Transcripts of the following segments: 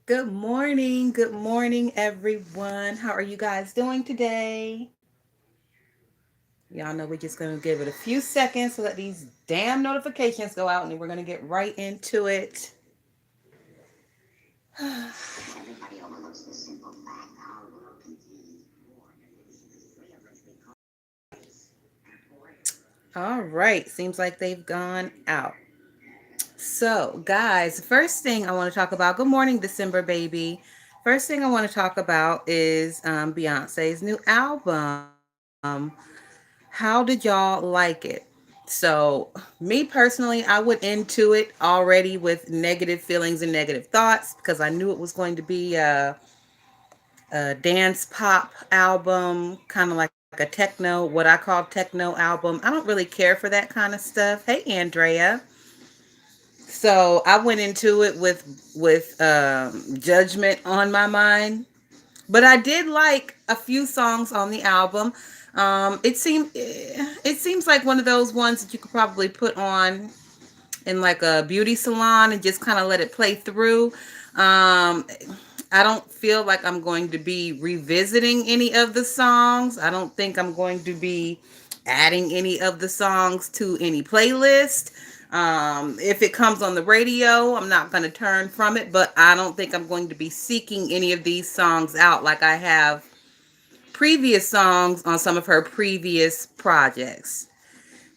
Good morning, everyone. How are you guys doing today? Y'all know we're just going to give it a few seconds so that these damn notifications go out and then we're going to get right into it. All right, seems like they've gone out. So, guys, first thing I want to talk about, good morning, December baby. First thing I want to talk about is Beyonce's new album. How did y'all like it? So, me personally, I went into it already with negative feelings and negative thoughts because I knew it was going to be a dance pop album, kind of like a techno, what I call techno album. I don't really care for that kind of stuff. Hey, Andrea. So I went into it with judgment on my mind, but I did like a few songs on the album. It seems like one of those ones that you could probably put on in like a beauty salon and just kind of let it play through. I don't feel like I'm going to be revisiting any of the songs. I don't think I'm going to be adding any of the songs to any playlist. If it comes on the radio, I'm not going to turn from it, but I don't think I'm going to be seeking any of these songs out like I have previous songs on some of her previous projects.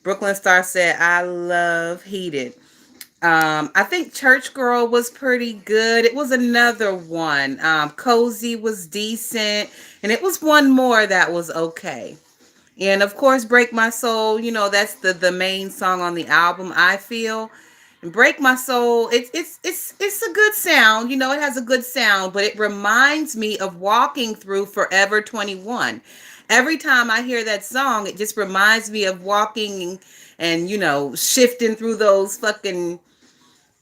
Brooklyn Star said, I love Heated. I think Church Girl was pretty good. It was another one. Cozy was decent. And it was one more that was okay. And of course, Break My Soul, that's the main song on the album, I feel. And Break My Soul, it's a good sound, it has a good sound, but it reminds me of walking through Forever 21. Every time I hear that song, it just reminds me of walking and shifting through those fucking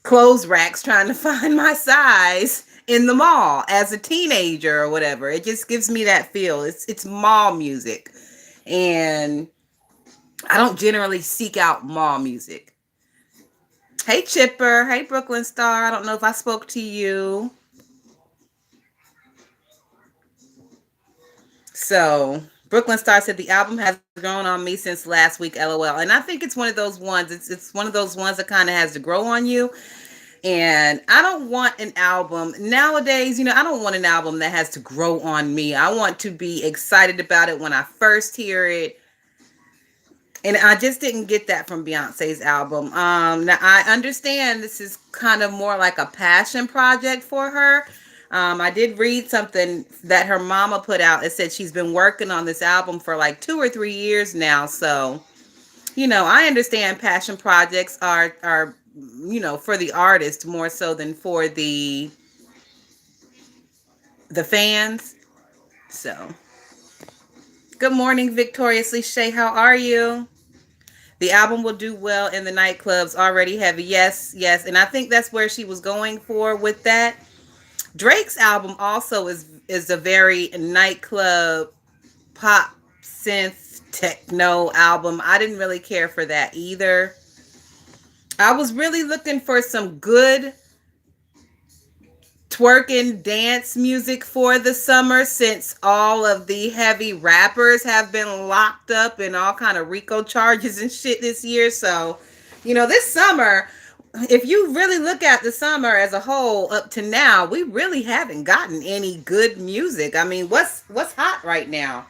clothes racks trying to find my size in the mall as a teenager or whatever. It just gives me that feel. It's mall music. And I don't generally seek out mall music. Hey Chipper, hey Brooklyn Star. I don't know if I spoke to you. So Brooklyn Star said the album has grown on me since last week, LOL. And I think it's one of those ones. It's one of those ones that kind of has to grow on you. And I don't want an album nowadays, I don't want an album that has to grow on me. I want to be excited about it when I first hear it. And I just didn't get that from Beyonce's album. Now I understand this is kind of more like a passion project for her. I did read something that her mama put out. It said she's been working on this album for like 2 or 3 years now. So, I understand passion projects are for the artist more so than for the fans. So, good morning, Victoriously Shay. How are you? The album will do well in the nightclubs. Already heavy. Yes, yes. And I think that's where she was going for with that. Drake's album also is a very nightclub pop synth techno album. I didn't really care for that either. I was really looking for some good twerking dance music for the summer since all of the heavy rappers have been locked up in all kind of RICO charges and shit this year. So, this summer, if you really look at the summer as a whole up to now, we really haven't gotten any good music. I mean, what's hot right now?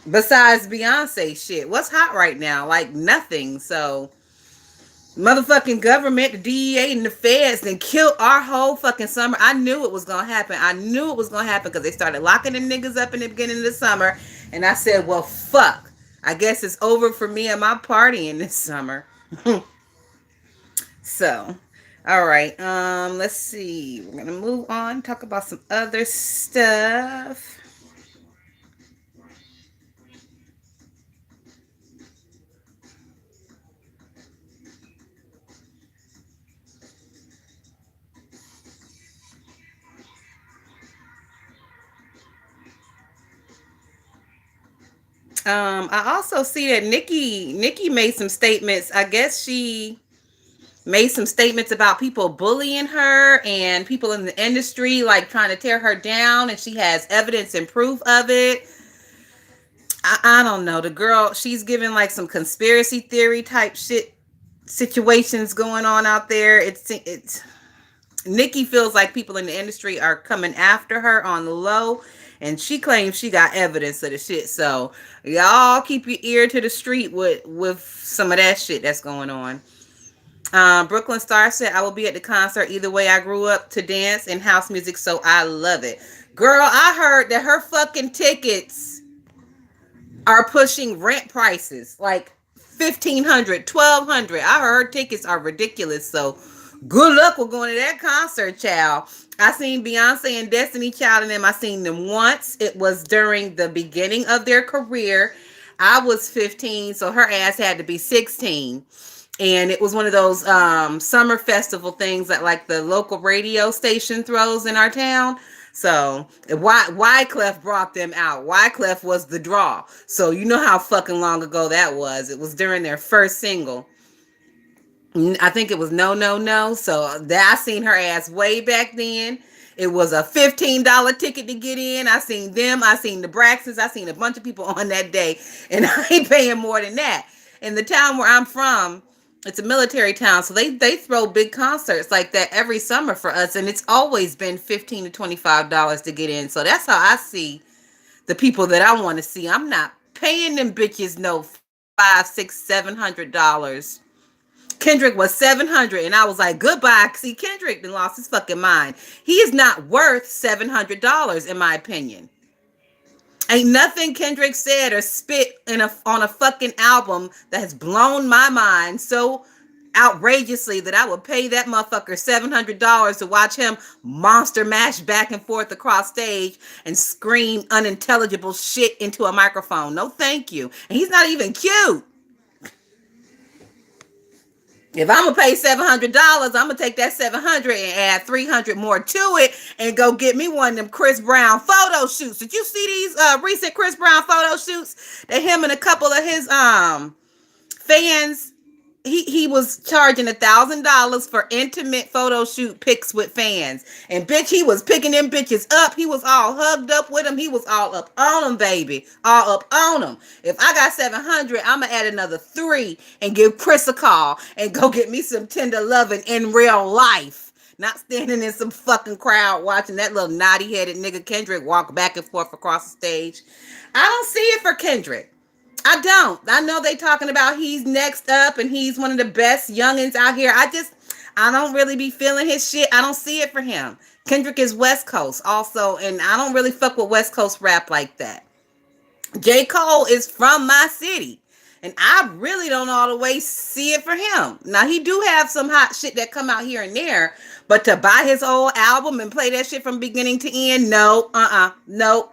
Besides Beyonce shit. What's hot right now? Like nothing. So, motherfucking government, the DEA, and the feds then killed our whole fucking summer. I knew it was gonna happen. I knew it was gonna happen because they started locking the niggas up in the beginning of the summer. And I said, well, fuck. I guess it's over for me and my partying this summer. So, all right. Let's see. We're gonna move on, talk about some other stuff. I also see that Nikki made some statements. I guess she made some statements about people bullying her and people in the industry like trying to tear her down, and she has evidence and proof of it. I don't know. The girl, she's giving like some conspiracy theory type shit situations going on out there. It's Nikki feels like people in the industry are coming after her on the low, and she claims she got evidence of the shit. So y'all keep your ear to the street with some of that shit that's going on. Brooklyn Star said, I will be at the concert either way. I grew up to dance and house music, so I love it. Girl, I heard that her fucking tickets are pushing rent prices like 1,500, 1,200. I heard tickets are ridiculous. So good luck with going to that concert, child. I seen Beyonce and Destiny Child and them. I seen them once. It was during the beginning of their career. I was 15, so her ass had to be 16. And it was one of those summer festival things that like the local radio station throws in our town. So Wyclef brought them out. Wyclef was the draw. So you know how fucking long ago that was. It was during their first single. I think it was No No No. So that I seen her ass way back then. It was a $15 ticket to get in. I seen them. I seen the Braxtons. I seen a bunch of people on that day. And I ain't paying more than that. In the town where I'm from, it's a military town. So they throw big concerts like that every summer for us. And it's always been $15 to $25 to get in. So that's how I see the people that I want to see. I'm not paying them bitches no $500, $600, $700. Kendrick was 700, and I was like, goodbye. See, Kendrick then lost his fucking mind. He is not worth $700 in my opinion. Ain't nothing Kendrick said or spit on a fucking album that has blown my mind so outrageously that I would pay that motherfucker $700 to watch him monster mash back and forth across stage and scream unintelligible shit into a microphone. No, thank you. And he's not even cute. If I'm gonna pay $700, I'm gonna take that $700 and add $300 more to it and go get me one of them Chris Brown photo shoots. Did you see these recent Chris Brown photo shoots that him and a couple of his fans? He was charging $1,000 for intimate photo shoot pics with fans, and bitch, he was picking them bitches up. He was all hugged up with them. He was all up on them, baby, all up on them. If I got 700, I'm gonna add another 3 and give Chris a call and go get me some tender loving in real life. Not standing in some fucking crowd watching that little naughty headed nigga Kendrick walk back and forth across the stage. I don't see it for Kendrick. I don't. I know they talking about he's next up and he's one of the best youngins out here. I don't really be feeling his shit. I don't see it for him. Kendrick is West Coast also, and I don't really fuck with West Coast rap like that. J. Cole is from my city, and I really don't all the way see it for him. Now, he do have some hot shit that come out here and there, but to buy his old album and play that shit from beginning to end, no, no,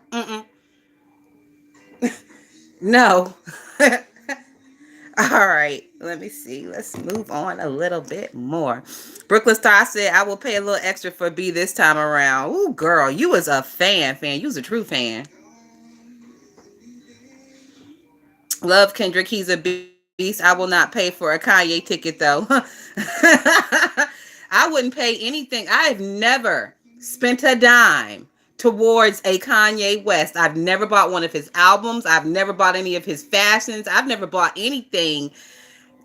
no. All right, let me see. Let's move on a little bit more. Brooklyn Star said, I will pay a little extra for B this time around. Ooh, girl, you was a fan. You was a true fan. Love Kendrick. He's a beast. I will not pay for a Kanye ticket, though. I wouldn't pay anything. I've never spent a dime towards a Kanye West. I've never bought one of his albums. I've never bought any of his fashions. I've never bought anything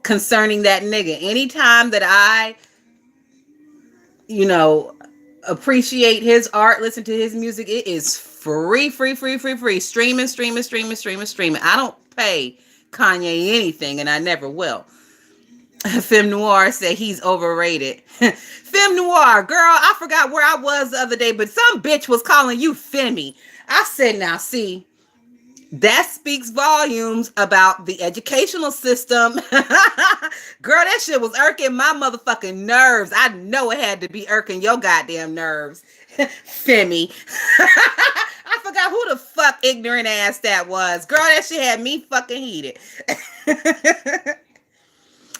concerning that nigga. Anytime that I, you know, appreciate his art, listen to his music, it is free, free, free, free, free. Streaming, streaming, streaming, streaming, streaming. I don't pay Kanye anything, and I never will. Femme Noir said he's overrated. Femme Noir, girl, I forgot where I was the other day, but some bitch was calling you Femi. I said, now see, that speaks volumes about the educational system. Girl, that shit was irking my motherfucking nerves. I know it had to be irking your goddamn nerves. Femi. I forgot who the fuck ignorant ass that was. Girl, that shit had me fucking heated.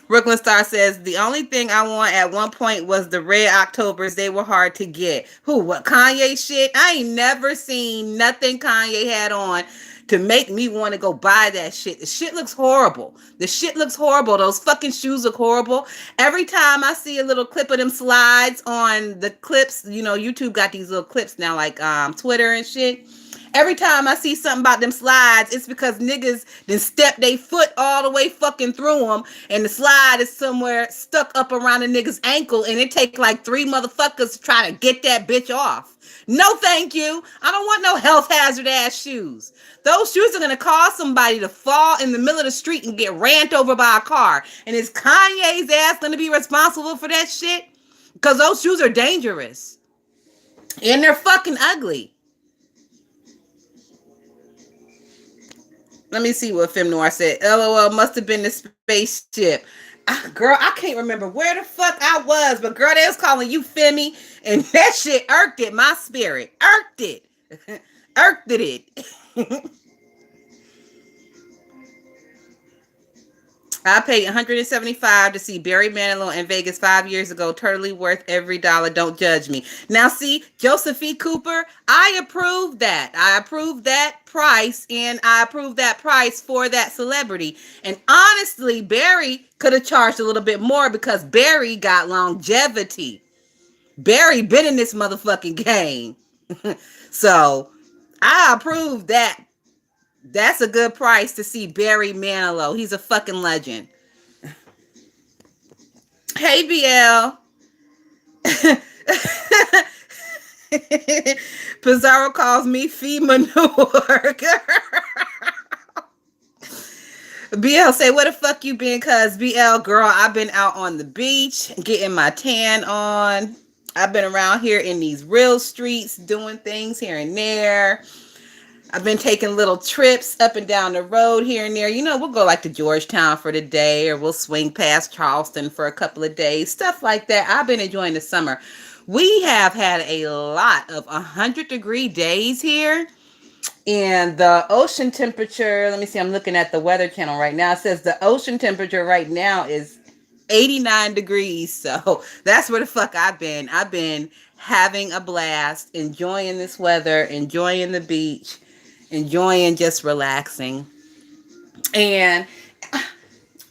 Brooklyn Star says, the only thing I want at one point was the Red Octobers. They were hard to get. Who, what, Kanye shit? I ain't never seen nothing Kanye had on to make me want to go buy that shit. The shit looks horrible. The shit looks horrible. Those fucking shoes look horrible. Every time I see a little clip of them slides on the clips, you know, YouTube got these little clips now, like Twitter and shit. Every time I see something about them slides, it's because niggas then step their foot all the way fucking through them, and the slide is somewhere stuck up around the nigga's ankle, and it take like 3 motherfuckers to try to get that bitch off. No, thank you. I don't want no health hazard ass shoes. Those shoes are gonna cause somebody to fall in the middle of the street and get ran over by a car. And is Kanye's ass gonna be responsible for that shit? Because those shoes are dangerous. And they're fucking ugly. Let me see what Fem Noir said. LOL, must have been the spaceship. Girl, I can't remember where the fuck I was, but girl, they was calling you Femi, and that shit irked at my spirit. Irked it. Irked it. I paid $175 to see Barry Manilow in Vegas 5 years ago. Totally worth every dollar. Don't judge me. Now, see, Joseph E. Cooper, I approve that. I approve that price, and I approve that price for that celebrity. And honestly, Barry could have charged a little bit more because Barry got longevity. Barry been in this motherfucking game. So, I approve that. That's a good price to see Barry Manilow. He's a fucking legend. Hey, BL. Pizarro calls me fee manure. BL say, where the fuck you been? Cause BL, girl, I've been out on the beach getting my tan on. I've been around here in these real streets doing things here and there. I've been taking little trips up and down the road here and there. You know, we'll go like to Georgetown for the day, or we'll swing past Charleston for a couple of days, stuff like that. I've been enjoying the summer. We have had a lot of 100-degree days here, and the ocean temperature, let me see, I'm looking at the Weather Channel right now. It says the ocean temperature right now is 89 degrees. So that's where the fuck I've been. I've been having a blast, enjoying this weather, enjoying the beach, enjoying just relaxing. And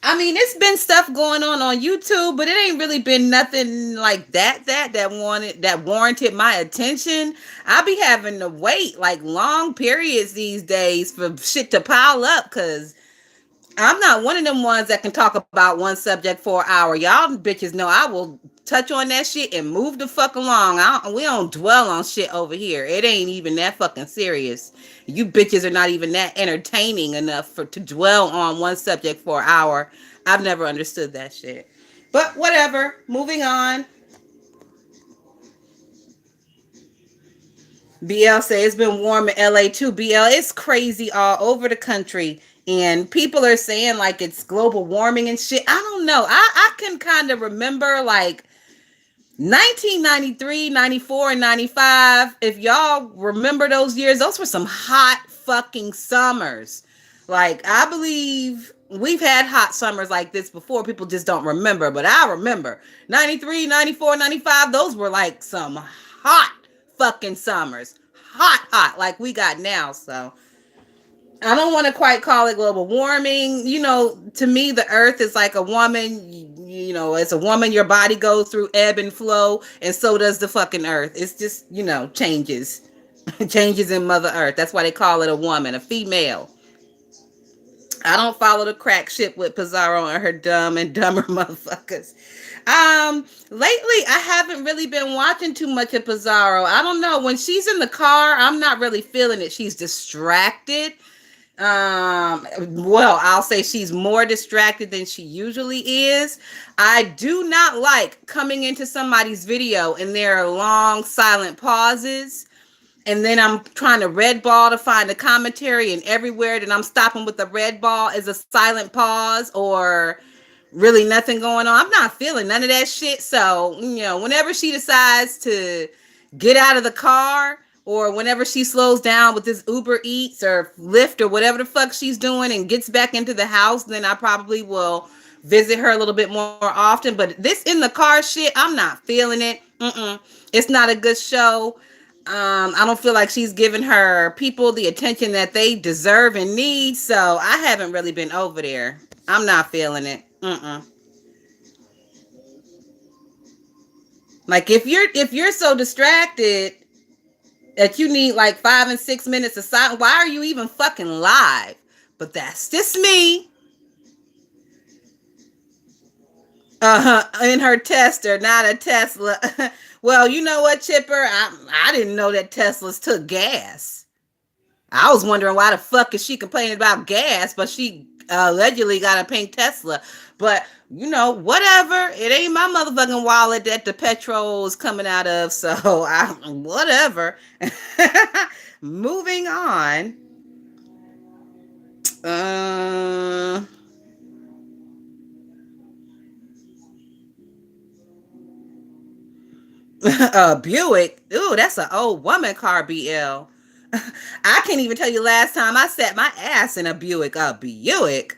I mean, it's been stuff going on YouTube, but it ain't really been nothing like that warranted my attention. I be having to wait like long periods these days for shit to pile up, because I'm not one of them ones that can talk about one subject for an hour. Y'all bitches know I will touch on that shit and move the fuck along. We don't dwell on shit over here. It ain't even that fucking serious. You bitches are not even that entertaining enough to dwell on one subject for an hour. I've never understood that shit. But whatever. Moving on. BL say it's been warm in LA too. BL, it's crazy all over the country. And people are saying like it's global warming and shit. I don't know. I can kind of remember like 1993, 94, and 95. If y'all remember those years, those were some hot fucking summers. Like, I believe we've had hot summers like this before. People just don't remember. But I remember 93, 94, 95. Those were like some hot fucking summers. Hot, like we got now. So I don't want to quite call it global warming. You know, to me, the earth is like a woman. You know, as a woman, your body goes through ebb and flow, and so does the fucking earth. It's just, you know, changes. Changes in Mother Earth. That's why they call it a woman, a female. I don't follow the crack shit with Pizarro and her dumb and dumber motherfuckers. Lately, I haven't really been watching too much of Pizarro. I don't know. When she's in the car, I'm not really feeling it. She's distracted. Well, I'll say she's more distracted than she usually is. I do not like coming into somebody's video and there are long silent pauses, and then I'm trying to red ball to find the commentary, and everywhere that I'm stopping with the red ball is a silent pause or really nothing going on. I'm not feeling none of that shit. So, you know, whenever she decides to get out of the car, or whenever she slows down with this Uber Eats or Lyft or whatever the fuck she's doing and gets back into the house, then I probably will visit her a little bit more often. But this in the car shit, I'm not feeling it. It's not a good show. I don't feel like she's giving her people the attention that they deserve and need. So I haven't really been over there. I'm not feeling it. Like if you're so distracted that you need like 5 and 6 minutes of silence, why are you even fucking live? But that's just me. In her tester, not a Tesla. Well, you know what, Chipper? I didn't know that Teslas took gas. I was wondering why the fuck is she complaining about gas, but she allegedly got a pink Tesla. But whatever. It ain't my motherfucking wallet that the petrol is coming out of. So whatever. Moving on. Uh, a Buick. Ooh, that's an old woman car, BL. I can't even tell you last time I sat my ass in a Buick. A Buick.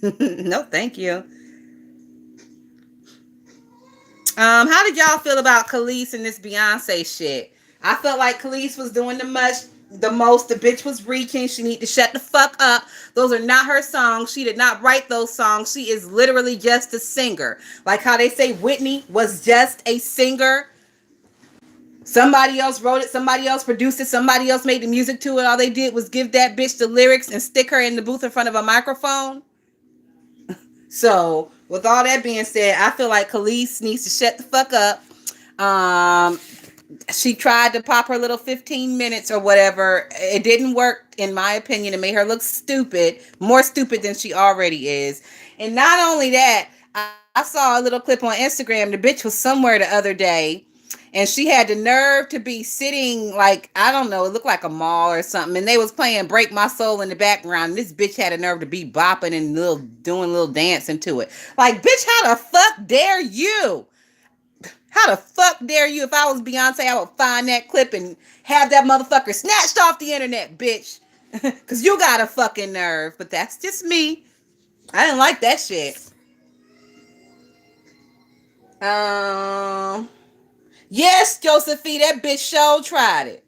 No, thank you. How did y'all feel about Kelis and this Beyonce shit? I felt like Kelis was doing the most. The bitch was reaching. She need to shut the fuck up. Those are not her songs. She did not write those songs. She is literally just a singer. Like how they say Whitney was just a singer. Somebody else wrote it. Somebody else produced it. Somebody else made the music to it. All they did was give that bitch the lyrics and stick her in the booth in front of a microphone. So, with all that being said, I feel like Kelis needs to shut the fuck up. Um, she tried to pop her little 15 minutes or whatever. It didn't work, in my opinion. It made her look stupid, more stupid than she already is. And not only that, I saw a little clip on Instagram. The bitch was somewhere the other day, and she had the nerve to be sitting like, I don't know, it looked like a mall or something, and they was playing Break My Soul in the background, and this bitch had a nerve to be bopping and doing little dancing to it. Like, bitch, how the fuck dare you? How the fuck dare you? If I was Beyonce, I would find that clip and have that motherfucker snatched off the internet, bitch. Cause you got a fucking nerve. But that's just me. I didn't like that shit. Um Yes, Josephine, that bitch show tried it.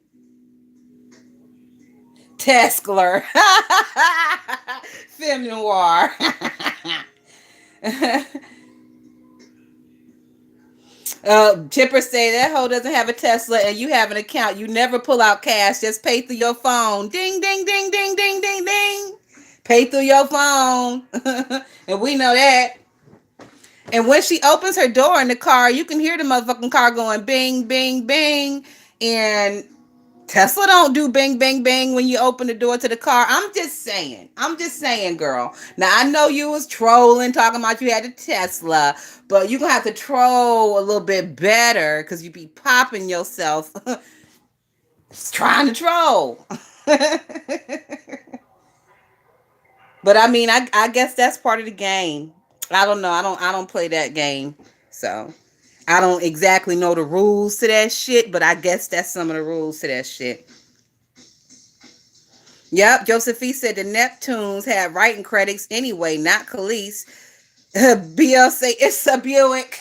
Teskler. Film noir. Chipper say that hoe doesn't have a Tesla and you have an account. You never pull out cash. Just pay through your phone. Ding, ding, ding, ding, ding, ding, ding. Pay through your phone. And we know that. And when she opens her door in the car, you can hear the motherfucking car going bing, bing, bing. And Tesla don't do bang, bang, bang when you open the door to the car. I'm just saying. I'm just saying, girl. Now, I know you was trolling, talking about you had a Tesla, but you're going to have to troll a little bit better because you be popping yourself trying to troll. But I mean, I guess that's part of the game. I don't know. I don't play that game. So I don't exactly know the rules to that shit, but I guess that's some of the rules to that shit. Yep, Josephine said the Neptunes had writing credits anyway, not Kelis. BL say it's a Buick.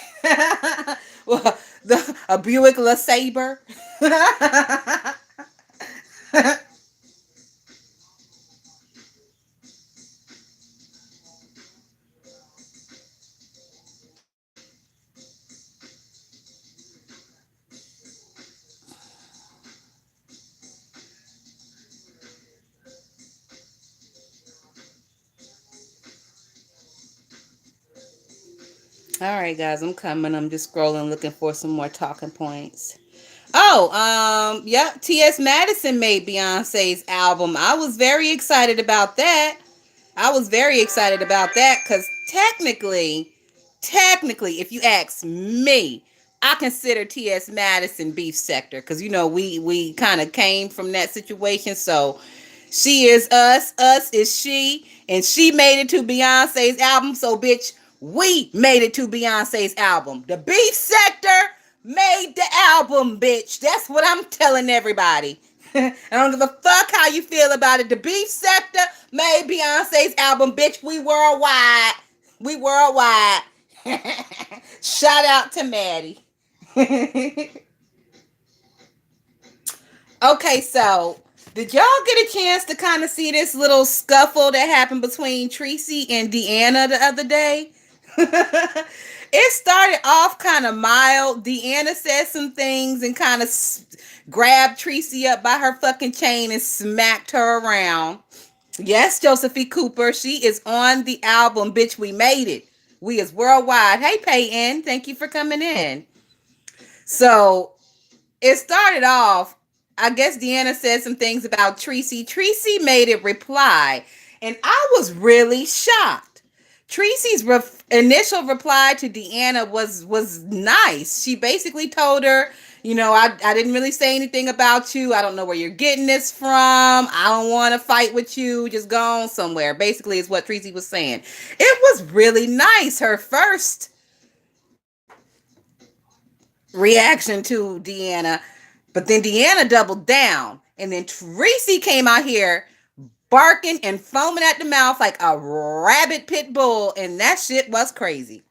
Well, a Buick LeSabre. All right, guys, I'm coming. I'm just scrolling, looking for some more talking points. Oh, yeah, T.S. Madison made Beyonce's album. I was very excited about that. I was very excited about that because technically, if you ask me, I consider T.S. Madison beef sector because we kind of came from that situation. So she is us is she, and she made it to Beyonce's album. So bitch, we made it to Beyonce's album. The beef sector made the album, bitch. That's what I'm telling everybody. I don't give a fuck how you feel about it. The beef sector made Beyonce's album, bitch. We worldwide. We worldwide. Shout out to Maddie. Okay, so did y'all get a chance to kind of see this little scuffle that happened between Tracy and Deanna the other day? It started off kind of mild. Deanna said some things and kind of grabbed Tracy up by her fucking chain and smacked her around. Yes, Josephine Cooper, she is on the album, bitch. We made it. We is worldwide. Hey, Peyton, thank you for coming in. So it started off, I guess Deanna said some things about Tracy. Tracy made it reply, and I was really shocked. Tracy's initial reply to Deanna was nice. She basically told her, I didn't really say anything about you. I don't know where you're getting this from. I don't want to fight with you. Just go on somewhere. Basically, is what Tracy was saying. It was really nice. Her first reaction to Deanna. But then Deanna doubled down. And then Tracy came out here barking and foaming at the mouth like a rabid pit bull. And that shit was crazy.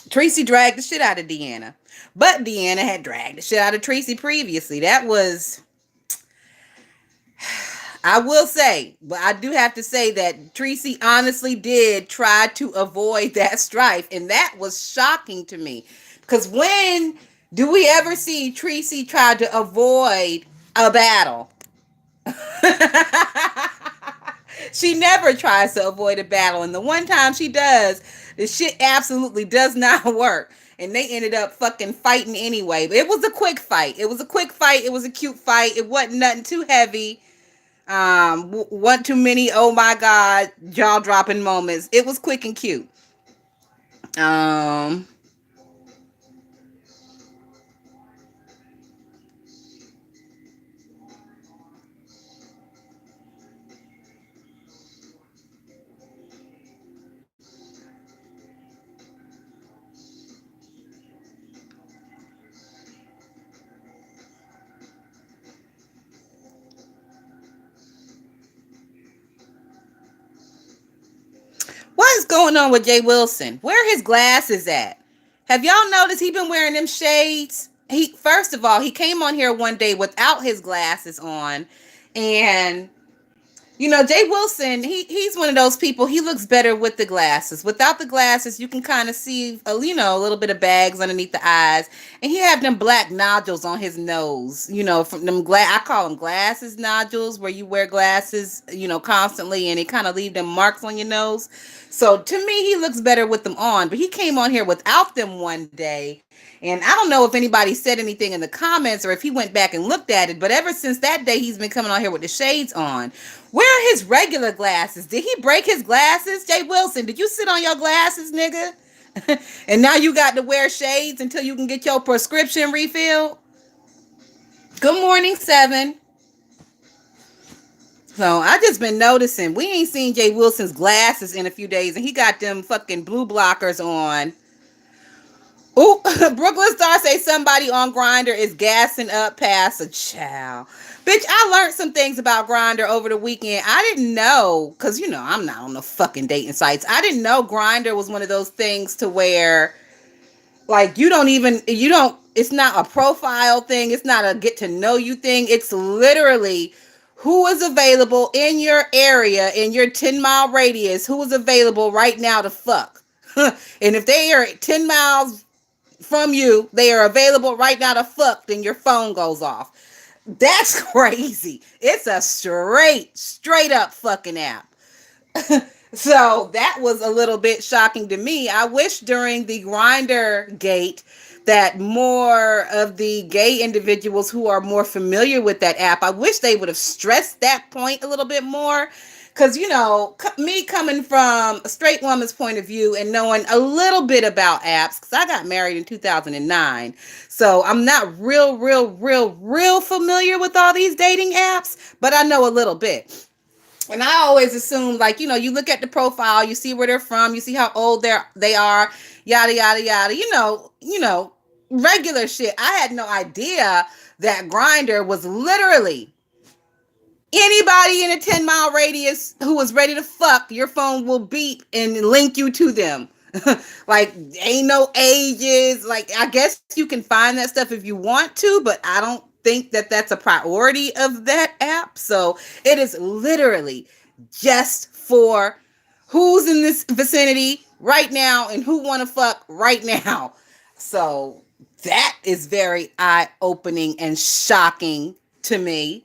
Tracy dragged the shit out of Deanna. But Deanna had dragged the shit out of Tracy previously. That was, I will say, but I do have to say that Tracy honestly did try to avoid that strife. And that was shocking to me. Because when do we ever see Tracy try to avoid a battle? She never tries to avoid a battle. And the one time she does, the shit absolutely does not work. And they ended up fucking fighting anyway. But it was a quick fight. It was a quick fight. It was a cute fight. It wasn't nothing too heavy. One too many, oh my God, jaw dropping moments. It was quick and cute. Um, What is going on with Jay Wilson? Where his glasses at? Have y'all noticed he been wearing them shades? He first of all, he came on here one day without his glasses on, and Jay Wilson, he's one of those people. He looks better with the glasses. Without the glasses, you can kind of see, a little bit of bags underneath the eyes, and he have them black nodules on his nose. From them I call them glasses nodules, where you wear glasses, constantly, and it kind of leave them marks on your nose. So to me, he looks better with them on. But he came on here without them one day, and I don't know if anybody said anything in the comments or if he went back and looked at it. But ever since that day, he's been coming on here with the shades on. Where are his regular glasses? Did he break his glasses? Jay Wilson, did you sit on your glasses, nigga? And now you got to wear shades until you can get your prescription refilled? Good morning, Seven. So I just been noticing we ain't seen Jay Wilson's glasses in a few days, and he got them fucking blue blockers on. Ooh, Brooklyn Star say somebody on Grindr is gassing up past a child. Bitch, I learned some things about Grindr over the weekend. I didn't know, because, I'm not on the fucking dating sites. I didn't know Grindr was one of those things to where, like, it's not a profile thing. It's not a get to know you thing. It's literally who is available in your area, in your 10-mile radius, who is available right now to fuck. And if they are 10 miles from you, they are available right now to fuck, then your phone goes off. That's crazy. It's a straight up fucking app. So that was a little bit shocking to me. I wish during the Grindr gate that more of the gay individuals who are more familiar with that app, I wish they would have stressed that point a little bit more. Because, me coming from a straight woman's point of view and knowing a little bit about apps, because I got married in 2009. So I'm not real familiar with all these dating apps, but I know a little bit. And I always assume, like, you look at the profile, you see where they're from, you see how old they are, yada, yada, yada, regular shit. I had no idea that Grindr was literally anybody in a 10-mile radius who was ready to fuck, your phone will beep and link you to them. Like, ain't no ages. Like, I guess you can find that stuff if you want to, but I don't think that that's a priority of that app. So it is literally just for who's in this vicinity right now and who want to fuck right now. So that is very eye opening and shocking to me.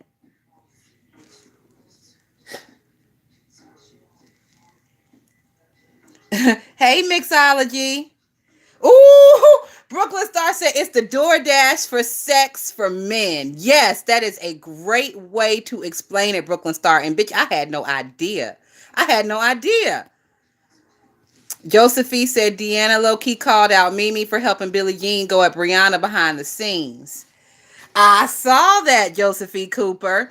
Hey, mixology. Ooh, Brooklyn Star said it's the DoorDash for sex for men. Yes, that is a great way to explain it, Brooklyn Star. And bitch, I had no idea. I had no idea. Josephine said Deanna low key called out Mimi for helping Billie Jean go at Brianna behind the scenes. I saw that, Josephine Cooper.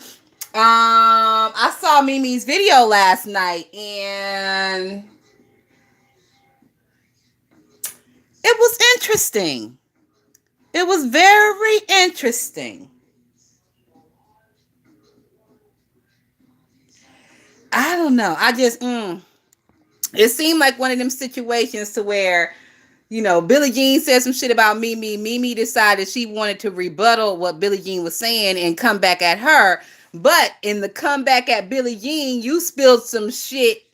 I saw Mimi's video last night, and it was interesting. It was very interesting. I don't know. It seemed like one of them situations to where, Billie Jean said some shit about Mimi. Mimi decided she wanted to rebuttal what Billie Jean was saying and come back at her. But in the comeback at Billie Jean, you spilled some shit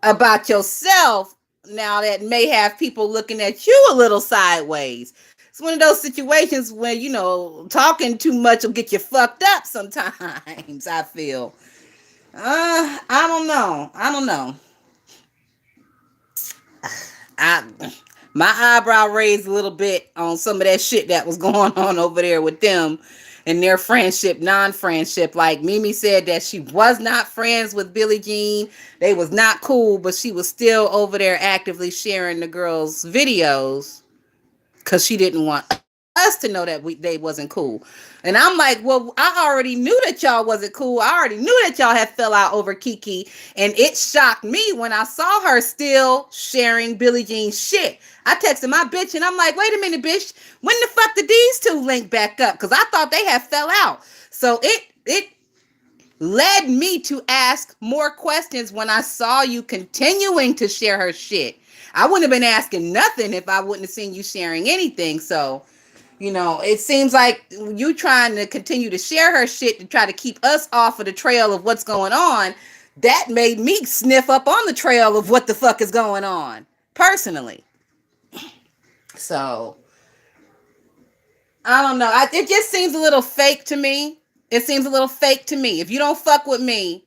about yourself now that may have people looking at you a little sideways. It's one of those situations where, talking too much will get you fucked up sometimes, I feel. I don't know. I don't know. I my eyebrow raised a little bit on some of that shit that was going on over there with them and their friendship, non-friendship. Like Mimi said that she was not friends with Billie Jean. They was not cool, but she was still over there actively sharing the girls' videos because she didn't want us to know that they wasn't cool. And I'm like, well, I already knew that y'all wasn't cool. I already knew that y'all had fell out over Kiki. And it shocked me when I saw her still sharing Billie Jean's shit. I texted my bitch and I'm like, wait a minute, bitch. When the fuck did these two link back up? Because I thought they had fell out. So it led me to ask more questions when I saw you continuing to share her shit. I wouldn't have been asking nothing if I wouldn't have seen you sharing anything. So, it seems like you trying to continue to share her shit to try to keep us off of the trail of what's going on. That made me sniff up on the trail of what the fuck is going on, personally. So, I don't know. It just seems a little fake to me. It seems a little fake to me. If you don't fuck with me,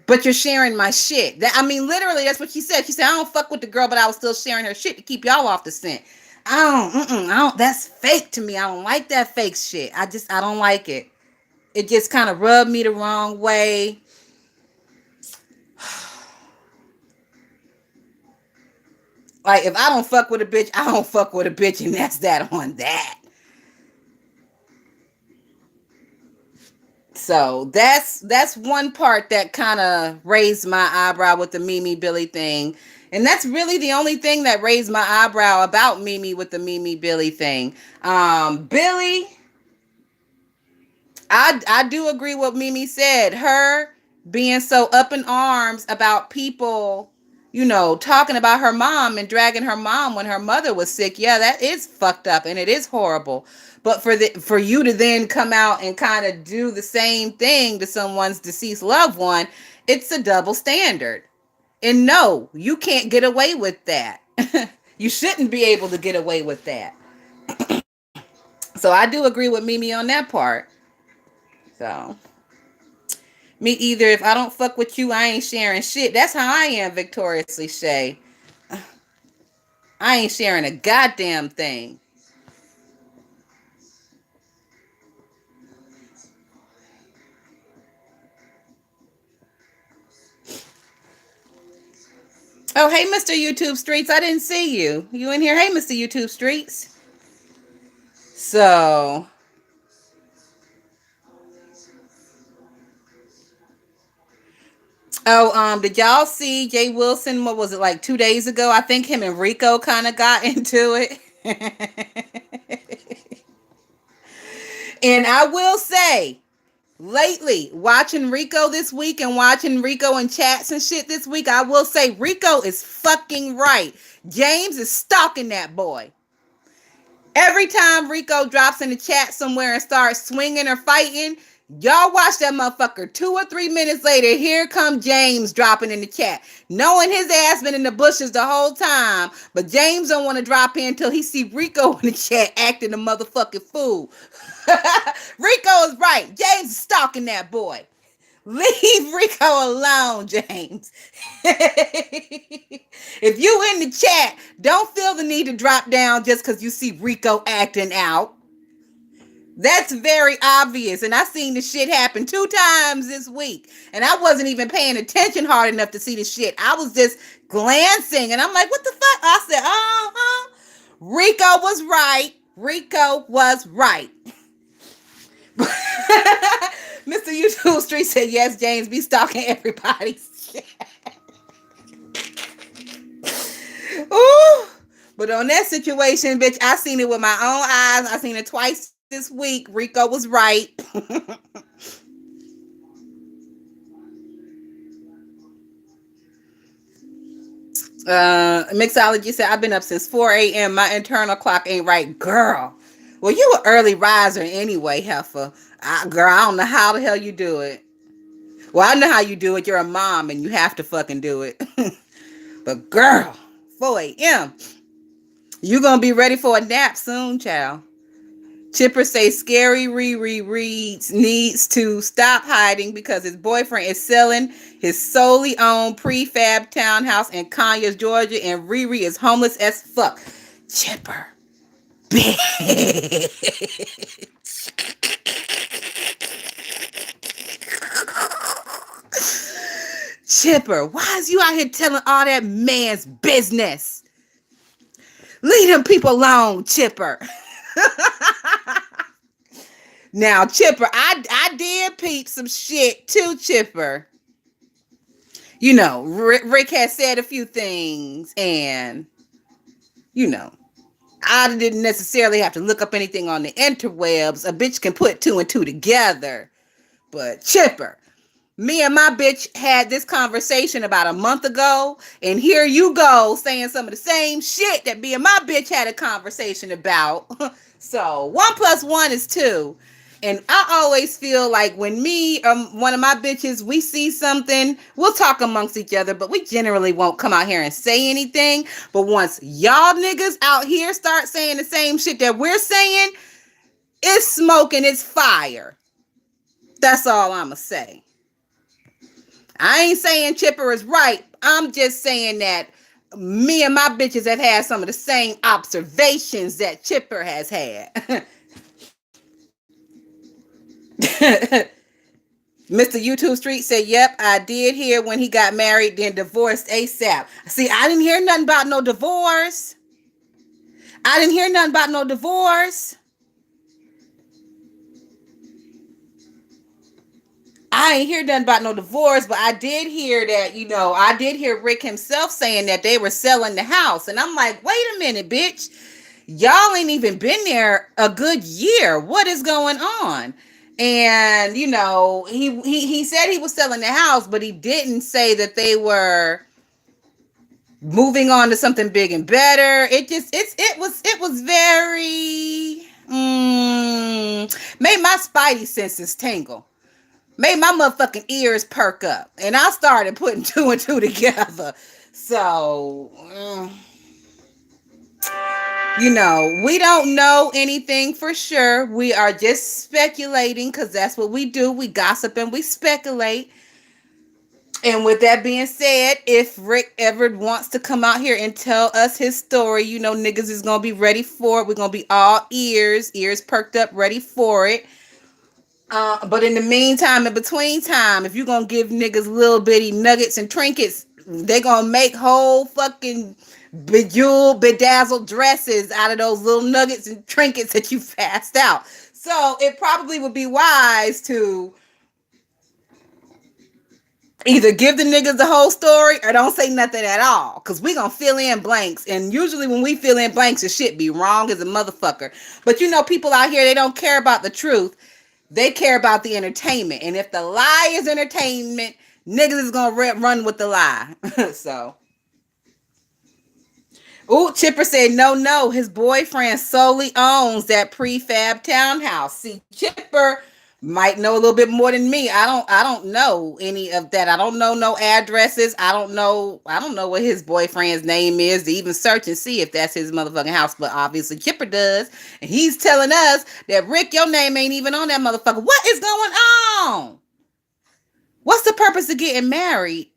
but you're sharing my shit. Literally, that's what she said. She said, I don't fuck with the girl, but I was still sharing her shit to keep y'all off the scent. I don't, that's fake to me. I don't like that fake shit. I don't like it. It just kind of rubbed me the wrong way. Like, if I don't fuck with a bitch, I don't fuck with a bitch, and that's that on that. So that's one part that kind of raised my eyebrow with the Mimi Billie thing. And that's really the only thing that raised my eyebrow about Mimi with the Mimi Billie thing. Billie, I do agree what Mimi said. Her being so up in arms about people, talking about her mom and dragging her mom when her mother was sick. Yeah, that is fucked up and it is horrible. But for you to then come out and kind of do the same thing to someone's deceased loved one, it's a double standard. And no, you can't get away with that. You shouldn't be able to get away with that. So I do agree with Mimi on that part. So me either. If I don't fuck with you, I ain't sharing shit. That's how I am, Victoriously Shay. I ain't sharing a goddamn thing. Oh, hey, Mr. YouTube Streets. I didn't see you. You in here? Hey, Mr. YouTube Streets. So, did y'all see Jay Wilson? What was it, like 2 days ago? I think him and Rico kind of got into it. And I will say, lately, watching Rico this week and watching Rico in chats and shit this week, I will say Rico is fucking right. James is stalking that boy. Every time Rico drops in the chat somewhere and starts swinging or fighting, y'all watch that motherfucker. 2 or 3 minutes later, here come James dropping in the chat, knowing his ass been in the bushes the whole time. But James don't want to drop in until he see Rico in the chat acting a motherfucking fool. Rico is right. James is stalking that boy. Leave Rico alone, James. If you in the chat, don't feel the need to drop down just because you see Rico acting out. That's very obvious. And I seen the shit happen 2 times this week. And I wasn't even paying attention hard enough to see the shit. I was just glancing. And I'm like, what the fuck? I said, uh-huh. Rico was right. Rico was right. Mr. YouTube Street said, yes, James, be stalking everybody's shit. Ooh. But on that situation, bitch, I seen it with my own eyes. I seen it twice this week. Rico was right. Mixology said, I've been up since 4 a.m. My internal clock ain't right. Girl. Well, you an early riser anyway, heifer. Girl, I don't know how the hell you do it. Well, I know how you do it. You're a mom and you have to fucking do it. But girl, 4 a.m. You gonna be ready for a nap soon, child. Chipper say Scary Riri Reeds needs to stop hiding because his boyfriend is selling his solely owned prefab townhouse in Conyers, Georgia, and Riri is homeless as fuck. Chipper, bitch. Chipper, why is you out here telling all that man's business? Leave them people alone, Chipper. Now, Chipper, I did peep some shit too, Chipper. You know, Rick has said a few things, and, you know, I didn't necessarily have to look up anything on the interwebs. A bitch can put 2 and 2 together. But Chipper, me and my bitch had this conversation about a month ago, and here you go saying some of the same shit that me and my bitch had a conversation about. So 1+1 is 2. And I always feel like when me or one of my bitches, we see something, we'll talk amongst each other, but we generally won't come out here and say anything. But once y'all niggas out here start saying the same shit that we're saying, it's smoke and it's fire. That's all I'ma say. I ain't saying Chipper is right. I'm just saying that me and my bitches have had some of the same observations that Chipper has had. Mr. YouTube Street said, yep, I did hear when he got married, then divorced ASAP. See, I didn't hear nothing about no divorce. I didn't hear nothing about no divorce. I ain't hear nothing about no divorce, but I did hear that, you know, I did hear Rick himself saying that they were selling the house. And I'm like, wait a minute, bitch. Y'all ain't even been there a good year. What is going on? And, you know, he said he was selling the house, but he didn't say that they were moving on to something big and better. It was very made my spidey senses tingle. Made my motherfucking ears perk up. And I started putting 2 and 2 together. So, you know, we don't know anything for sure. We are just speculating because that's what we do. We gossip and we speculate. And with that being said, if Rick ever wants to come out here and tell us his story, you know, niggas is going to be ready for it. We're going to be all ears perked up, ready for it. But in the meantime, in between time, if you're going to give niggas little bitty nuggets and trinkets, they going to make whole fucking bejeweled, bedazzled dresses out of those little nuggets and trinkets that you passed out. So it probably would be wise to either give the niggas the whole story or don't say nothing at all. Because we going to fill in blanks. And usually when we fill in blanks, the shit be wrong as a motherfucker. But you know, people out here, they don't care about the truth. They care about the entertainment. And if the lie is entertainment, niggas is going to run with the lie. So, Ooh, Chipper said no, no. His boyfriend solely owns that prefab townhouse. See, Chipper might know a little bit more than me. I don't know any of that. I don't know no addresses. I don't know what his boyfriend's name is to even search and see if that's his motherfucking house. But obviously Chipper does. And he's telling us that Rick, your name ain't even on that motherfucker. What is going on? What's the purpose of getting married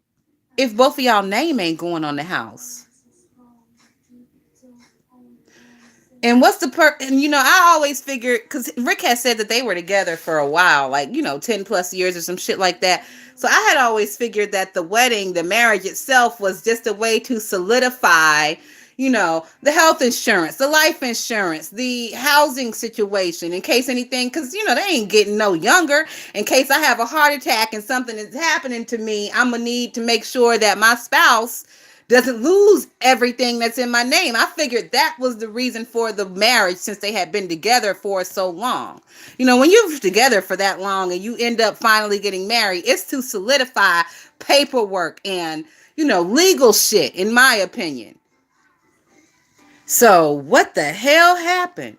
if both of y'all name ain't going on the house? And what's the and I always figured, because Rick has said that they were together for a while, like, 10 plus years or some shit like that. So I had always figured that the wedding, the marriage itself was just a way to solidify, the health insurance, the life insurance, the housing situation, in case anything, because, they ain't getting no younger. In case I have a heart attack and something is happening to me, I'm going to need to make sure that my spouse doesn't lose everything that's in my name. I figured that was the reason for the marriage, since they had been together for so long. When you're together for that long and you end up finally getting married, it's to solidify paperwork and, legal shit, in my opinion. So what the hell happened?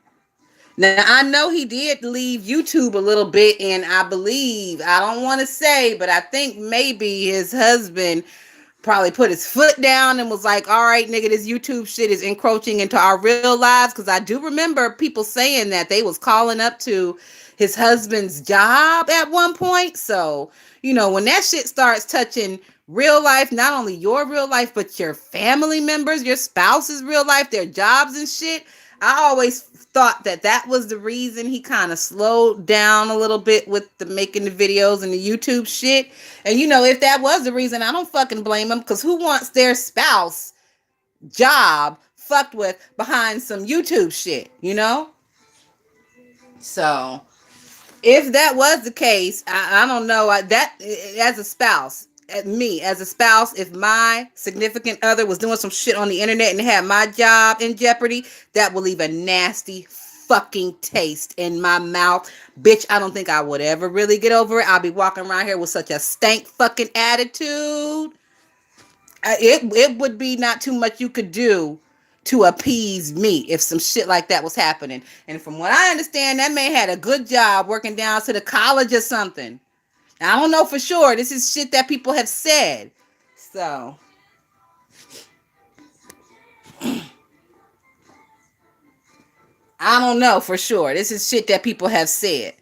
Now, I know he did leave YouTube a little bit, and I don't want to say, but I think maybe his husband probably put his foot down and was like, all right, nigga, this YouTube shit is encroaching into our real lives. Because I do remember people saying that they was calling up to his husband's job at one point. So, when that shit starts touching real life, not only your real life, but your family members, your spouse's real life, their jobs and shit, I always thought that that was the reason he kind of slowed down a little bit with the making the videos and the YouTube shit. And if that was the reason, I don't fucking blame him, because who wants their spouse job fucked with behind some YouTube shit? So if that was the case, I don't know. That, as a spouse, me as a spouse, if my significant other was doing some shit on the internet and had my job in jeopardy, that will leave a nasty fucking taste in my mouth. Bitch, I don't think I would ever really get over it. I'll be walking around here with such a stank fucking attitude. It would be not too much you could do to appease me if some shit like that was happening. And from what I understand, that man had a good job working down to the college or something. I don't know for sure. This is shit that people have said. So I don't know for sure. This is shit that people have said.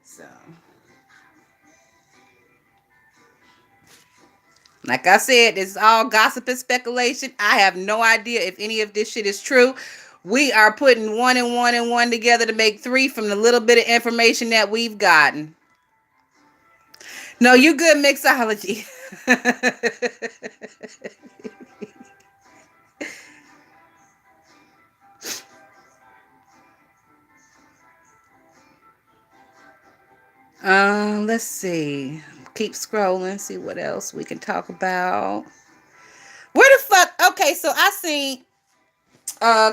So, like I said, this is all gossip and speculation. I have no idea if any of this shit is true. We are putting one and one and one together to make three from the little bit of information that we've gotten. No, you good, mixology. Let's see. Keep scrolling, see what else we can talk about. Where the fuck? Okay, so I see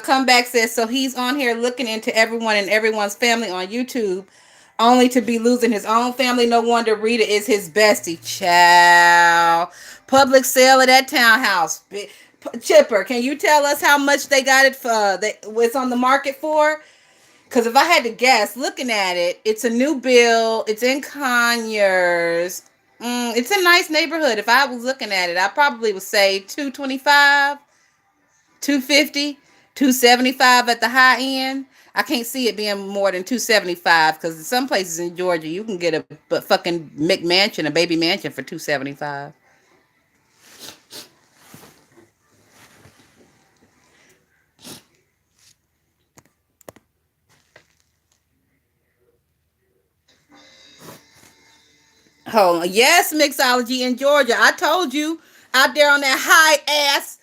comeback says, so he's on here looking into everyone and everyone's family on YouTube, only to be losing his own family. No wonder Rita is his bestie. Chow. Public sale of that townhouse. Chipper, can you tell us how much they got it for? What's on the market for? Because if I had to guess, looking at it, it's a new build. It's in Conyers. It's a nice neighborhood. If I was looking at it, I probably would say 225, 250, 275 at the high end. I can't see it being more than 275, because in some places in Georgia you can get a fucking McMansion, a baby mansion, for 275. Oh, yes, mixology in Georgia. I told you, out there on that high ass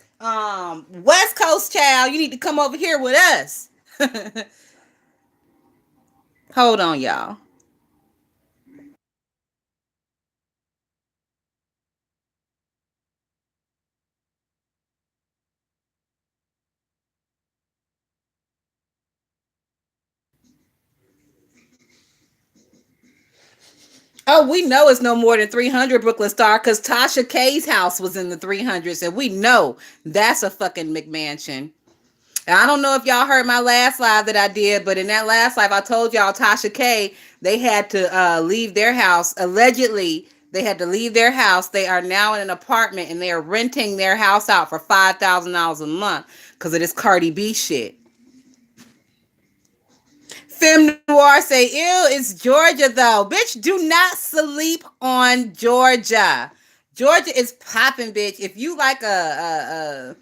West Coast, child, you need to come over here with us. Hold on, y'all. Oh, we know it's no more than 300, Brooklyn Star, because Tasha K's house was in the 300s, and we know that's a fucking McMansion. And I don't know if y'all heard my last live that I did, but in that last live, I told y'all Tasha K, they had to leave their house. Allegedly, they had to leave their house. They are now in an apartment and they are renting their house out for $5,000 a month because of this Cardi B shit. Femme Noir say, ew, it's Georgia though. Bitch, do not sleep on Georgia. Georgia is popping, bitch. If you like a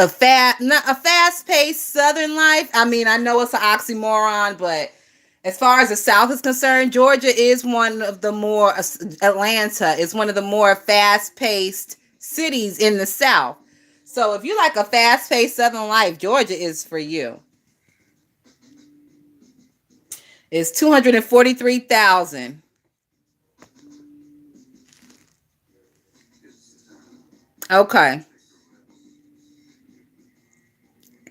fast paced Southern life. I mean, I know it's an oxymoron, but as far as the South is concerned, Georgia is one of the more Atlanta is one of the more fast paced cities in the South. So if you like a fast paced Southern life, Georgia is for you. It's 243,000. Okay.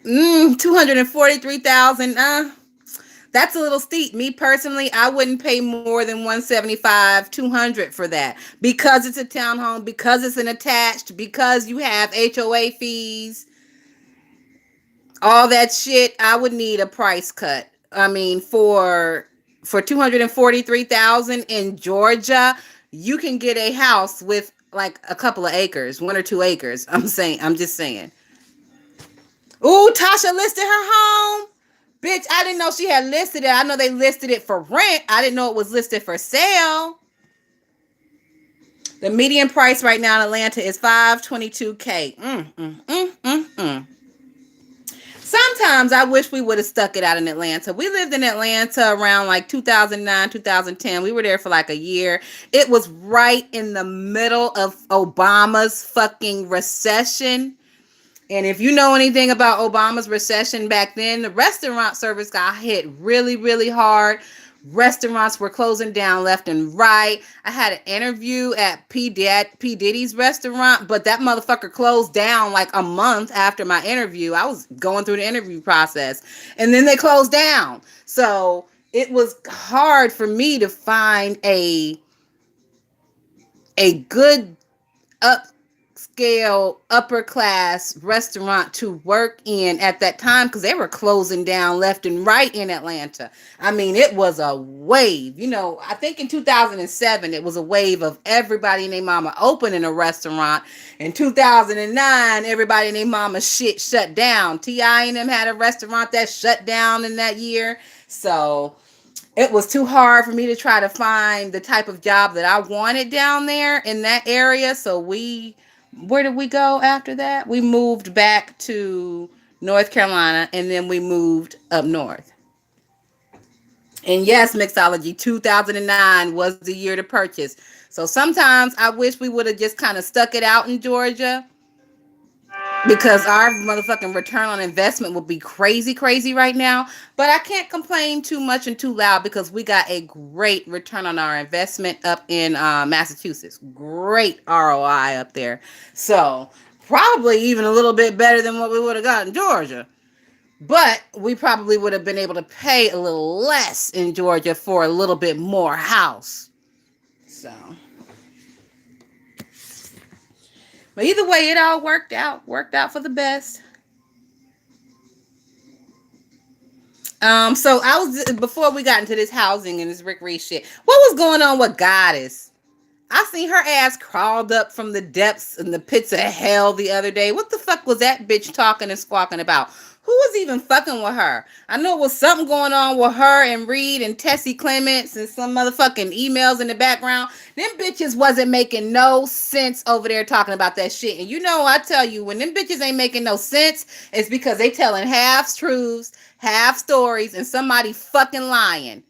243,000. That's a little steep. Me personally, I wouldn't pay more than 175, 200 for that because it's a townhome, because it's an attached, because you have HOA fees, all that shit. I would need a price cut. I mean, for 243,000 in Georgia, you can get a house with like a couple of acres, 1 or 2 acres. I'm just saying. Ooh, Tasha listed her home. Bitch, I didn't know she had listed it. I know they listed it for rent. I didn't know it was listed for sale. The median price right now in Atlanta is 522K. Sometimes I wish we would have stuck it out in Atlanta. We lived in Atlanta around like 2009, 2010. We were there for like a year. It was right in the middle of Obama's fucking recession. And if you know anything about Obama's recession back then, the restaurant service got hit really, really hard. Restaurants were closing down left and right. I had an interview at P. Diddy's restaurant, but that motherfucker closed down like a month after my interview. I was going through the interview process, and then they closed down. So it was hard for me to find a good upscale upper class restaurant to work in at that time because they were closing down left and right in Atlanta. I mean, it was a wave. You know, I think in 2007 it was a wave of everybody and their mama opening a restaurant. In 2009, everybody and their mama shit shut down. T.I. and them had a restaurant that shut down in that year. So it was too hard for me to try to find the type of job that I wanted down there in that area. So where did we go after that? We moved back to North Carolina and then we moved up north. And yes, mixology, 2009 was the year to purchase. So sometimes I wish we would have just kind of stuck it out in Georgia because our motherfucking return on investment would be crazy, crazy right now. But I can't complain too much and too loud because we got a great return on our investment up in Massachusetts. Great ROI up there. So probably even a little bit better than what we would have got in Georgia. But we probably would have been able to pay a little less in Georgia for a little bit more house. So... but either way, it all worked out for the best. So I was before we got into this housing and this Rick Reed shit. What was going on with Goddess? I seen her ass crawled up from the depths and the pits of hell the other day. What the fuck was that bitch talking and squawking about? Who was even fucking with her? I know it was something going on with her and Reed and Tessie Clements and some motherfucking emails in the background. Them bitches wasn't making no sense over there talking about that shit. And you know, I tell you, when them bitches ain't making no sense, it's because they telling half truths, half stories, and somebody fucking lying.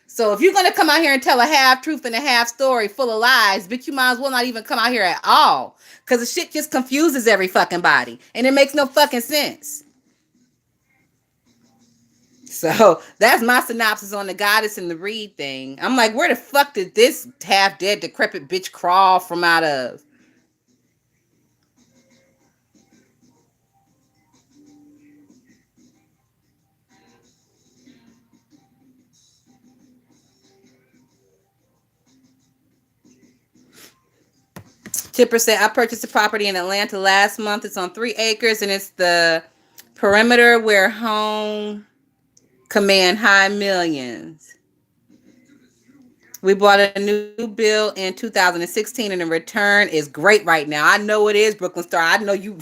So if you're going to come out here and tell a half truth and a half story full of lies, bitch, you might as well not even come out here at all. Because the shit just confuses every fucking body. And it makes no fucking sense. So that's my synopsis on the Goddess and the Reed thing. I'm like, where the fuck did this half dead, decrepit bitch crawl from out of? Chipper said, I purchased a property in Atlanta last month. It's on 3 acres and it's the perimeter where home command high millions. We bought a new bill in 2016 and the return is great right now. I know it is, Brooklyn Star. I know you.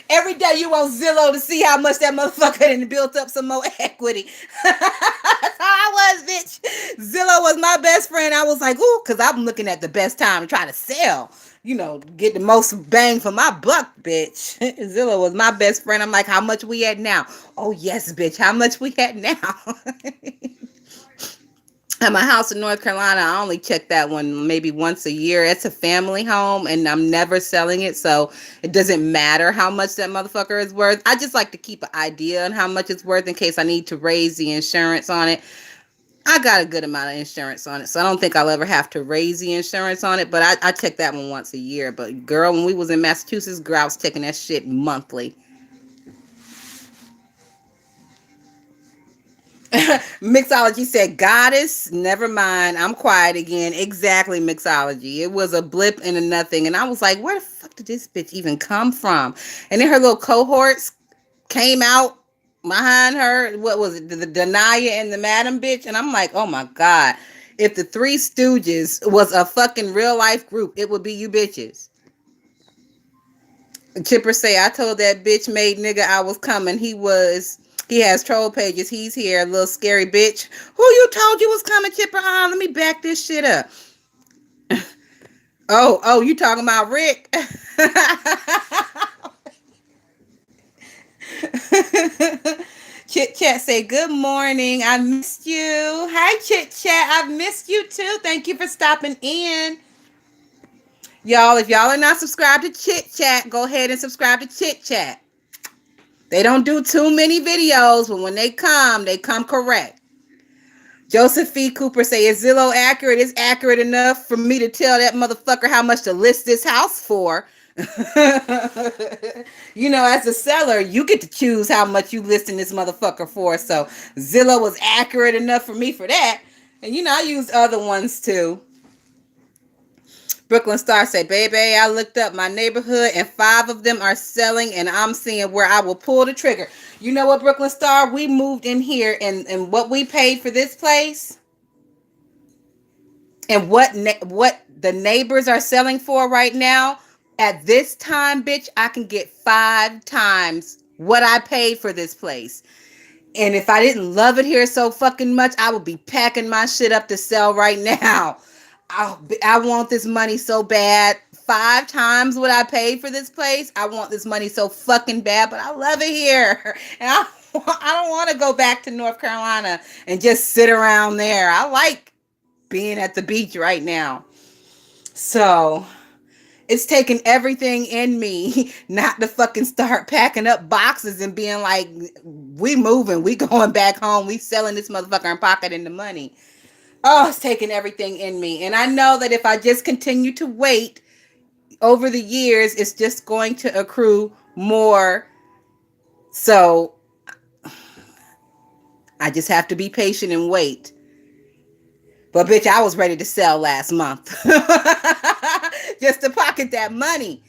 Every day you on Zillow to see how much that motherfucker done built up some more equity. That's how I was, bitch. Zillow was my best friend. I was like, ooh, because I'm looking at the best time to try to sell. Get the most bang for my buck, bitch. Zillow was my best friend. I'm like, how much we at now? Oh, yes, bitch. How much we at now? At my house in North Carolina, I only check that one maybe once a year. It's a family home and I'm never selling it. So it doesn't matter how much that motherfucker is worth. I just like to keep an idea on how much it's worth in case I need to raise the insurance on it. I got a good amount of insurance on it. So I don't think I'll ever have to raise the insurance on it. But I check that one once a year. But girl, when we was in Massachusetts, girl, I was checking that shit monthly. Mixology said, Goddess, never mind. I'm quiet again. Exactly, Mixology. It was a blip and a nothing. And I was like, where the fuck did this bitch even come from? And then her little cohorts came out behind her. What was it? The Denaya and the Madam bitch. And I'm like, oh my God. If the Three Stooges was a fucking real life group, it would be you bitches. Chipper say, I told that bitch made nigga I was coming. He has troll pages. He's here, little scary bitch. Who you told you was coming, Chipper? Let me back this shit up. Oh, you talking about Rick? Chit Chat say, good morning. I missed you. Hi, Chit Chat. I've missed you too. Thank you for stopping in. Y'all, if y'all are not subscribed to Chit Chat, go ahead and subscribe to Chit Chat. They don't do too many videos, but when they come correct. Joseph E. Cooper say, is Zillow accurate? It's accurate enough for me to tell that motherfucker how much to list this house for. As a seller, you get to choose how much you listing this motherfucker for. So Zillow was accurate enough for me for that. And I used other ones too. Brooklyn Star say, baby, I looked up my neighborhood and 5 of them are selling and I'm seeing where I will pull the trigger. You know what, Brooklyn Star? We moved in here and what we paid for this place and what the neighbors are selling for right now, at this time, bitch, I can get 5 times what I paid for this place. And if I didn't love it here so fucking much, I would be packing my shit up to sell right now. I want this money so bad. 5 times what I paid for this place. I want this money so fucking bad, but I love it here. And I don't want to go back to North Carolina and just sit around there. I like being at the beach right now. So it's taking everything in me not to fucking start packing up boxes and being like, we moving, we going back home, we selling this motherfucker and pocketing the money. Oh, it's taking everything in me. And I know that if I just continue to wait over the years, it's just going to accrue more. So I just have to be patient and wait. But bitch, I was ready to sell last month. Just to pocket that money.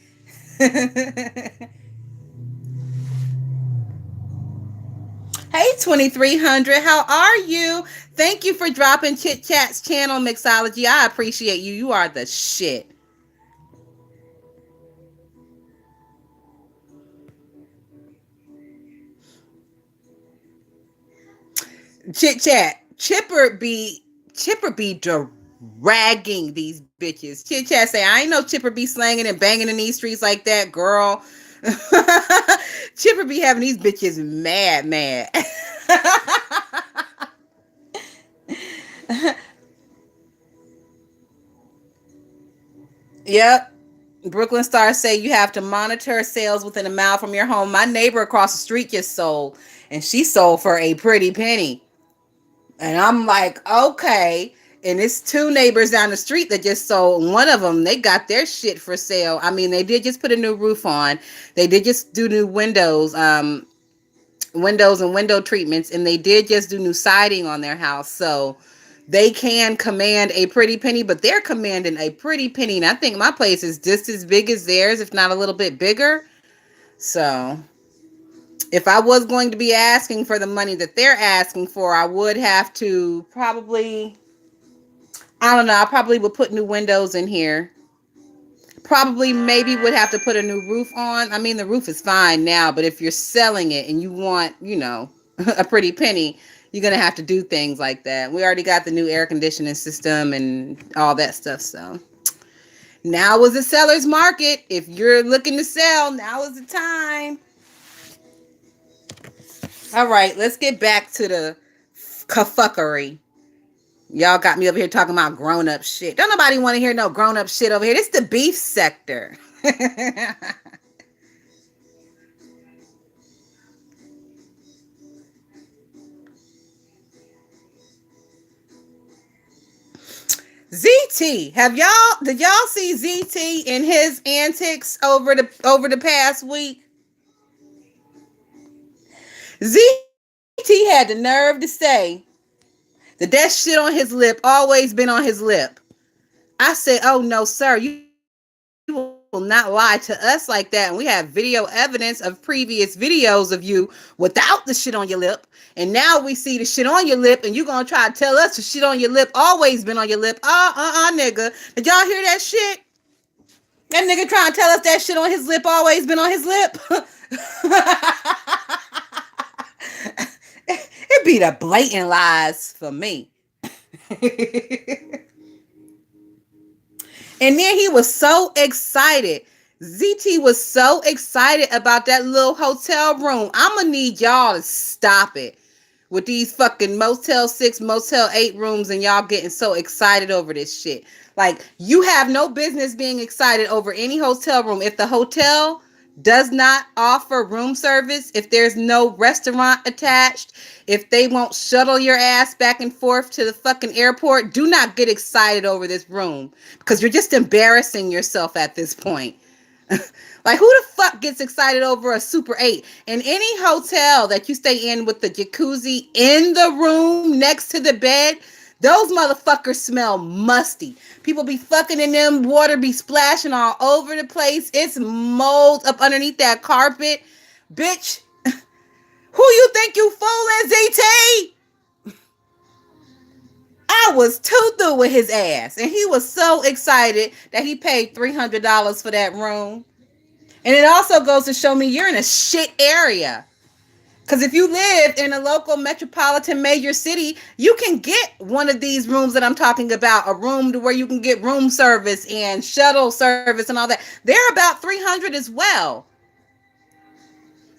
Hey, 2300, how are you? Thank you for dropping Chit Chat's channel, Mixology. I appreciate you. You are the shit. Chit Chat. Chipper be dragging these bitches. Chit Chat say, I ain't know Chipper be slanging and banging in these streets like that, girl. Chipper be having these bitches mad. Yep. Brooklyn Star say you have to monitor sales within a mile from your home. My neighbor across the street just sold, and she sold for a pretty penny. And I'm like, okay. And it's 2 neighbors down the street that just sold. One of them, they got their shit for sale. I mean, they did just put a new roof on. They did just do new windows and window treatments, and they did just do new siding on their house. So they can command a pretty penny, but they're commanding a pretty penny. And I think my place is just as big as theirs, if not a little bit bigger. So if I was going to be asking for the money that they're asking for, I would have to probably, I don't know, I probably would put new windows in here. Probably maybe would have to put a new roof on. I mean, the roof is fine now, but if you're selling it and you want, a pretty penny, you're going to have to do things like that. We already got the new air conditioning system and all that stuff. So now is the seller's market. If you're looking to sell, now is the time. All right, let's get back to the fuckery. Y'all got me over here talking about grown-up shit. Don't nobody want to hear no grown-up shit over here. This is the beef sector. ZT, did y'all see ZT and his antics over the past week? ZT had the nerve to say that shit on his lip always been on his lip. I said, oh no, sir, you will not lie to us like that. And we have video evidence of previous videos of you without the shit on your lip. And now we see the shit on your lip, and you gonna try to tell us the shit on your lip always been on your lip. Nigga. Did y'all hear that shit? That nigga trying to tell us that shit on his lip always been on his lip. It be the blatant lies for me. And then he was so excited. ZT was so excited about that little hotel room. I'm going to need y'all to stop it with these fucking Motel 6, Motel 8 rooms, and y'all getting so excited over this shit. Like, you have no business being excited over any hotel room. If the hotel does not offer room service, if there's no restaurant attached, if they won't shuttle your ass back and forth to the fucking airport, do not get excited over this room, because you're just embarrassing yourself at this point. Like, who the fuck gets excited over a Super 8? In any hotel that you stay in with the jacuzzi in the room next to the bed, those motherfuckers smell musty. People be fucking in them, water be splashing all over the place. It's mold up underneath that carpet. Bitch, who you think you fooling, ZT? I was too through with his ass. And he was so excited that he paid $300 for that room. And it also goes to show me you're in a shit area. Because if you live in a local metropolitan major city, you can get one of these rooms that I'm talking about, a room to where you can get room service and shuttle service and all that. They're about $300 as well.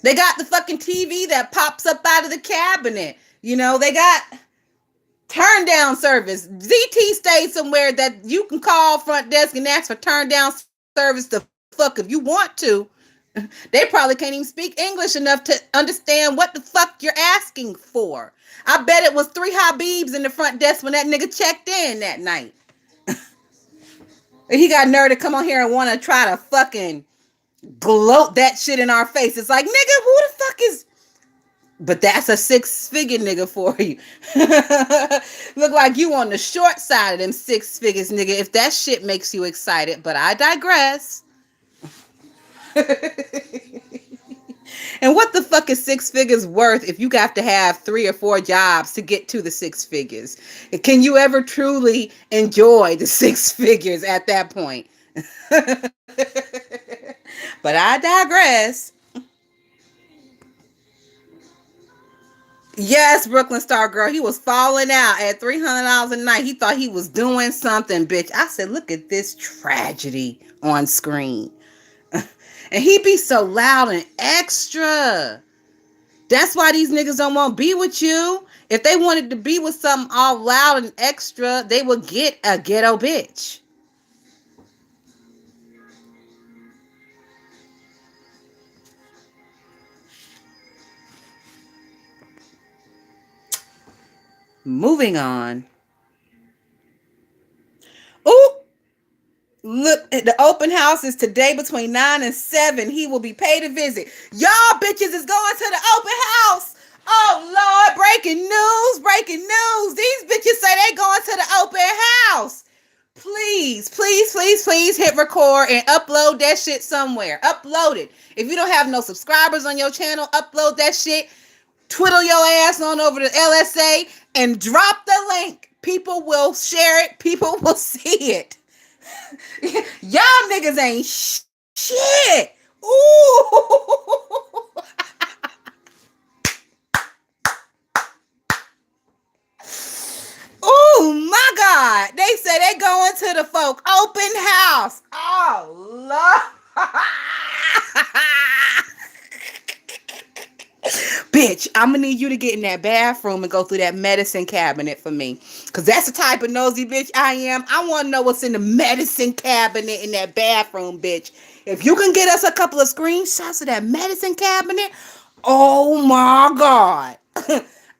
They got the fucking TV that pops up out of the cabinet. They got turn down service. ZT stayed somewhere that you can call front desk and ask for turn down service to fuck if you want to. They probably can't even speak English enough to understand what the fuck you're asking for. I bet it was 3 Habibs in the front desk when that nigga checked in that night. He got nerve to come on here and want to try to fucking gloat that shit in our face. It's like, nigga, who the fuck is... But that's a 6-figure nigga for you. Look like you on the short side of them 6 figures, nigga, if that shit makes you excited. But I digress. And what the fuck is 6 figures worth if you have to have 3 or 4 jobs to get to the 6 figures? Can you ever truly enjoy the 6 figures at that point? But I digress. Yes, Brooklyn Star Girl. He was falling out at $300 a night. He thought he was doing something, bitch. I said, look at this tragedy on screen. And he be so loud and extra. That's why these niggas don't want to be with you. If they wanted to be with something all loud and extra, they would get a ghetto bitch. Moving on. Ooh. Look, the open house is today between 9 and 7. He will be paid a visit. Y'all bitches is going to the open house. Oh, Lord. Breaking news. These bitches say they going open house. Please, please, please, please hit record and upload that shit somewhere. Upload it. If you don't have no subscribers on your channel, upload that shit. Twiddle your ass on over to LSA and drop the link. People will share it. People will see it. Y'all niggas ain't shit. Ooh. Oh my God. They say they going to the folk open house. Oh Lord. Bitch, I'm gonna need you to get in that bathroom and go through that medicine cabinet for me. Cause that's the type of nosy bitch I am. I wanna know what's in the medicine cabinet in that bathroom, bitch. If you can get us a couple of screenshots of that medicine cabinet, oh my God.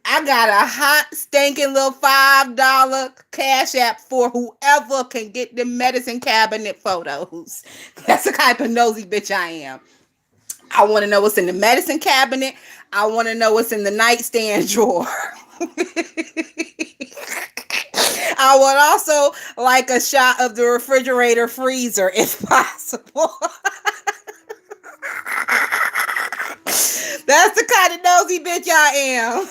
I got a hot, stinking little $5 cash app for whoever can get the medicine cabinet photos. That's the type of nosy bitch I am. I want to know what's in the medicine cabinet. I want to know what's in the nightstand drawer. I would also like a shot of the refrigerator freezer if possible. That's the kind of nosy bitch I am.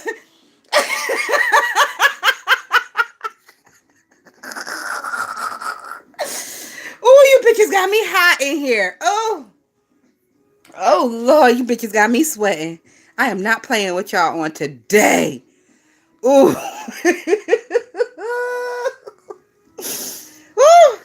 Oh, you bitches got me hot in here. Oh Lord, you bitches got me sweating. I am not playing with y'all on today. Ooh. Woo.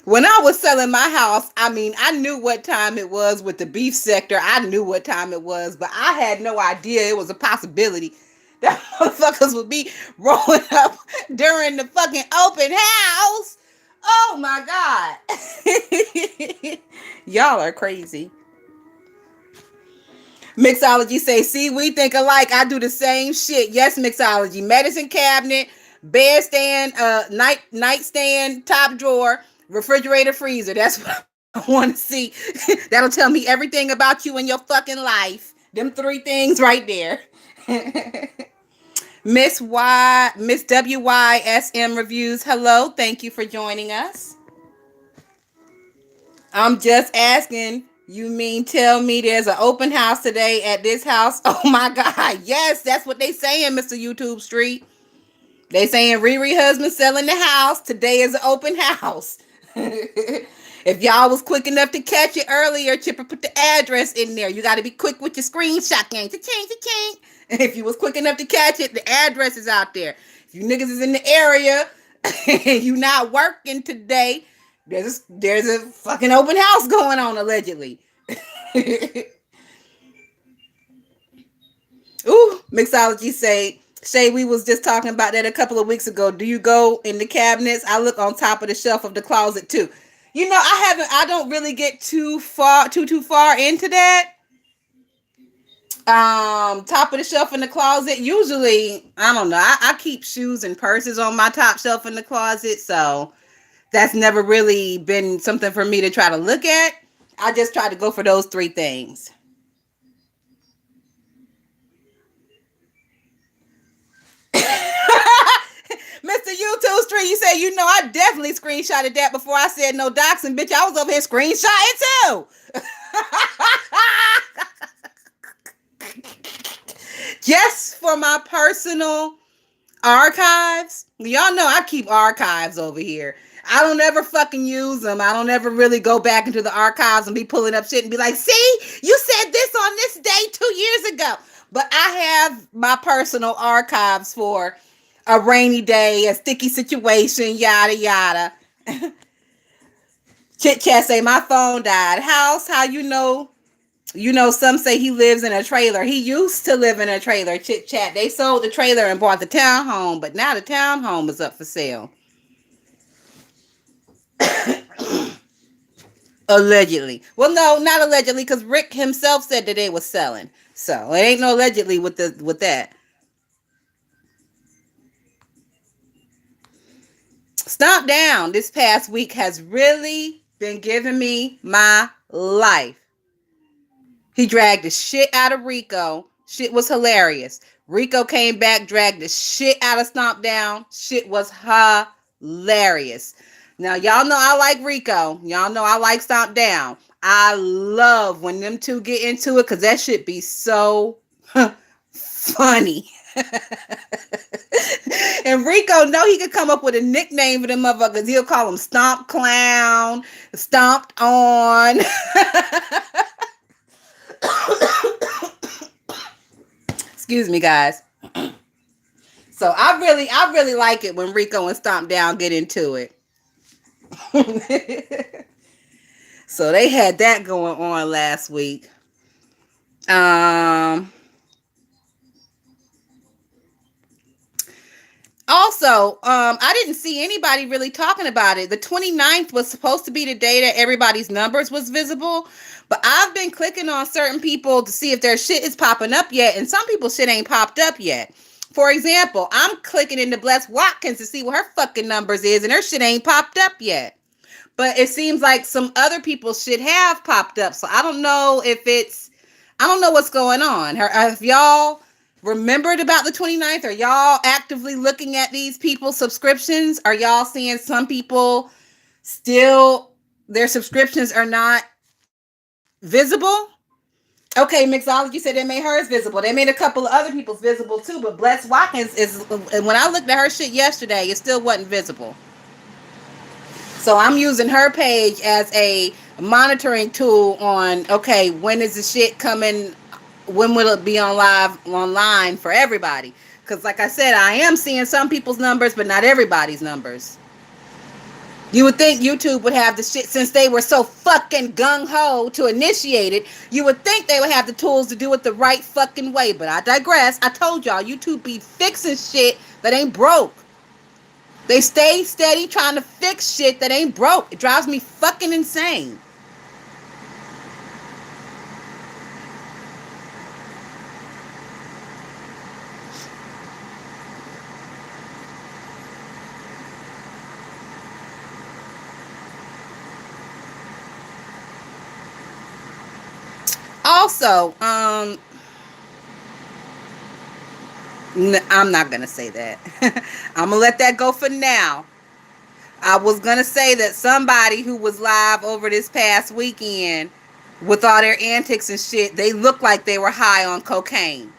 When I was selling my house, I mean, I knew what time it was with the beef sector. I knew what time it was, but I had no idea it was a possibility that motherfuckers would be rolling up during the fucking open house. Oh my God. Y'all are crazy. Mixology say, see, we think alike. I do the same shit. Yes, mixology. Medicine cabinet, bed stand, nightstand, top drawer, refrigerator, freezer. That's what I want to see. That'll tell me everything about you and your fucking life. Them three things right there. Miss WYSM reviews. Hello. Thank you for joining us. I'm just asking. You mean tell me there's an open house today at this house? Oh my God. Yes, that's what they saying, Mr. YouTube Street. They saying Riri husband selling the house. Today is an open house. If y'all was quick enough to catch it earlier, Chipper put the address in there. You got to be quick with your screenshot game. Cha-ching. And if you was quick enough to catch it, the address is out there. If you niggas is in the area and you not working today, there's a fucking open house going on, allegedly. Ooh, mixology say, Shay, we was just talking about that a couple of weeks ago. Do you go in the cabinets? I look on top of the shelf of the closet too. You know, I don't really get too far into that. Top of the shelf in the closet. Usually, I don't know. I keep shoes and purses on my top shelf in the closet, so that's never really been something for me to try to look at. I just try to go for those three things. Mr. YouTube Street, you say, you know, I definitely screenshotted that before I said no doxing. Bitch, I was over here screenshotting too. Just for my personal archives. Y'all know I keep archives over here. I don't ever fucking use them. I don't ever really go back into the archives and be pulling up shit and be like, see, you said this on this day 2 years ago. But I have my personal archives for a rainy day, a sticky situation, yada, yada. Chit chat say, my phone died. House, how you know? You know, some say he lives in a trailer. He used to live in a trailer. Chit chat. They sold the trailer and bought the townhome, but now the townhome is up for sale. Allegedly. Well, no, not allegedly, because Rick himself said that they was selling. So it ain't no allegedly with that. Stomp Down this past week has really been giving me my life. He dragged the shit out of Rico, Shit was hilarious. Rico came back, dragged the shit out of Stomp Down. Shit was hilarious. Now, y'all know I like Rico. Y'all know I like Stomp Down. I love when them two get into it because that shit be so funny. And Rico know he could come up with a nickname for them motherfuckers. He'll call them Stomp Clown, Stomped On. Excuse me, guys. So I really like it when Rico and Stomp Down get into it. So they had that going on last week. Also, I didn't see anybody really talking about it. The 29th was supposed to be the day that everybody's numbers was visible, but I've been clicking on certain people to see if their shit is popping up yet, and some people's shit ain't popped up yet. For example, I'm clicking into Bless Watkins to see what her fucking numbers is, and her shit ain't popped up yet. But it seems like some other people's shit have popped up, so I don't know if it's, I don't know what's going on. If y'all remembered about the 29th? Are y'all actively looking at these people's subscriptions? Are y'all seeing some people still, their subscriptions are not visible? Okay, Mixology said they made hers visible. They made a couple of other people's visible too, but Bless Watkins is, when I looked at her shit yesterday, it still wasn't visible. So I'm using her page as a monitoring tool on, okay, when is the shit coming? When will it be online for everybody? Because like I said, I am seeing some people's numbers, but not everybody's numbers. You would think YouTube would have the shit, since they were so fucking gung-ho to initiate it, you would think they would have the tools to do it the right fucking way. But I digress. I told y'all, YouTube be fixing shit that ain't broke. They stay steady trying to fix shit that ain't broke. It drives me fucking insane. Also, I'm not gonna say that. I'm gonna let that go for now. I was gonna say that somebody who was live over this past weekend with all their antics and shit, they looked like they were high on cocaine.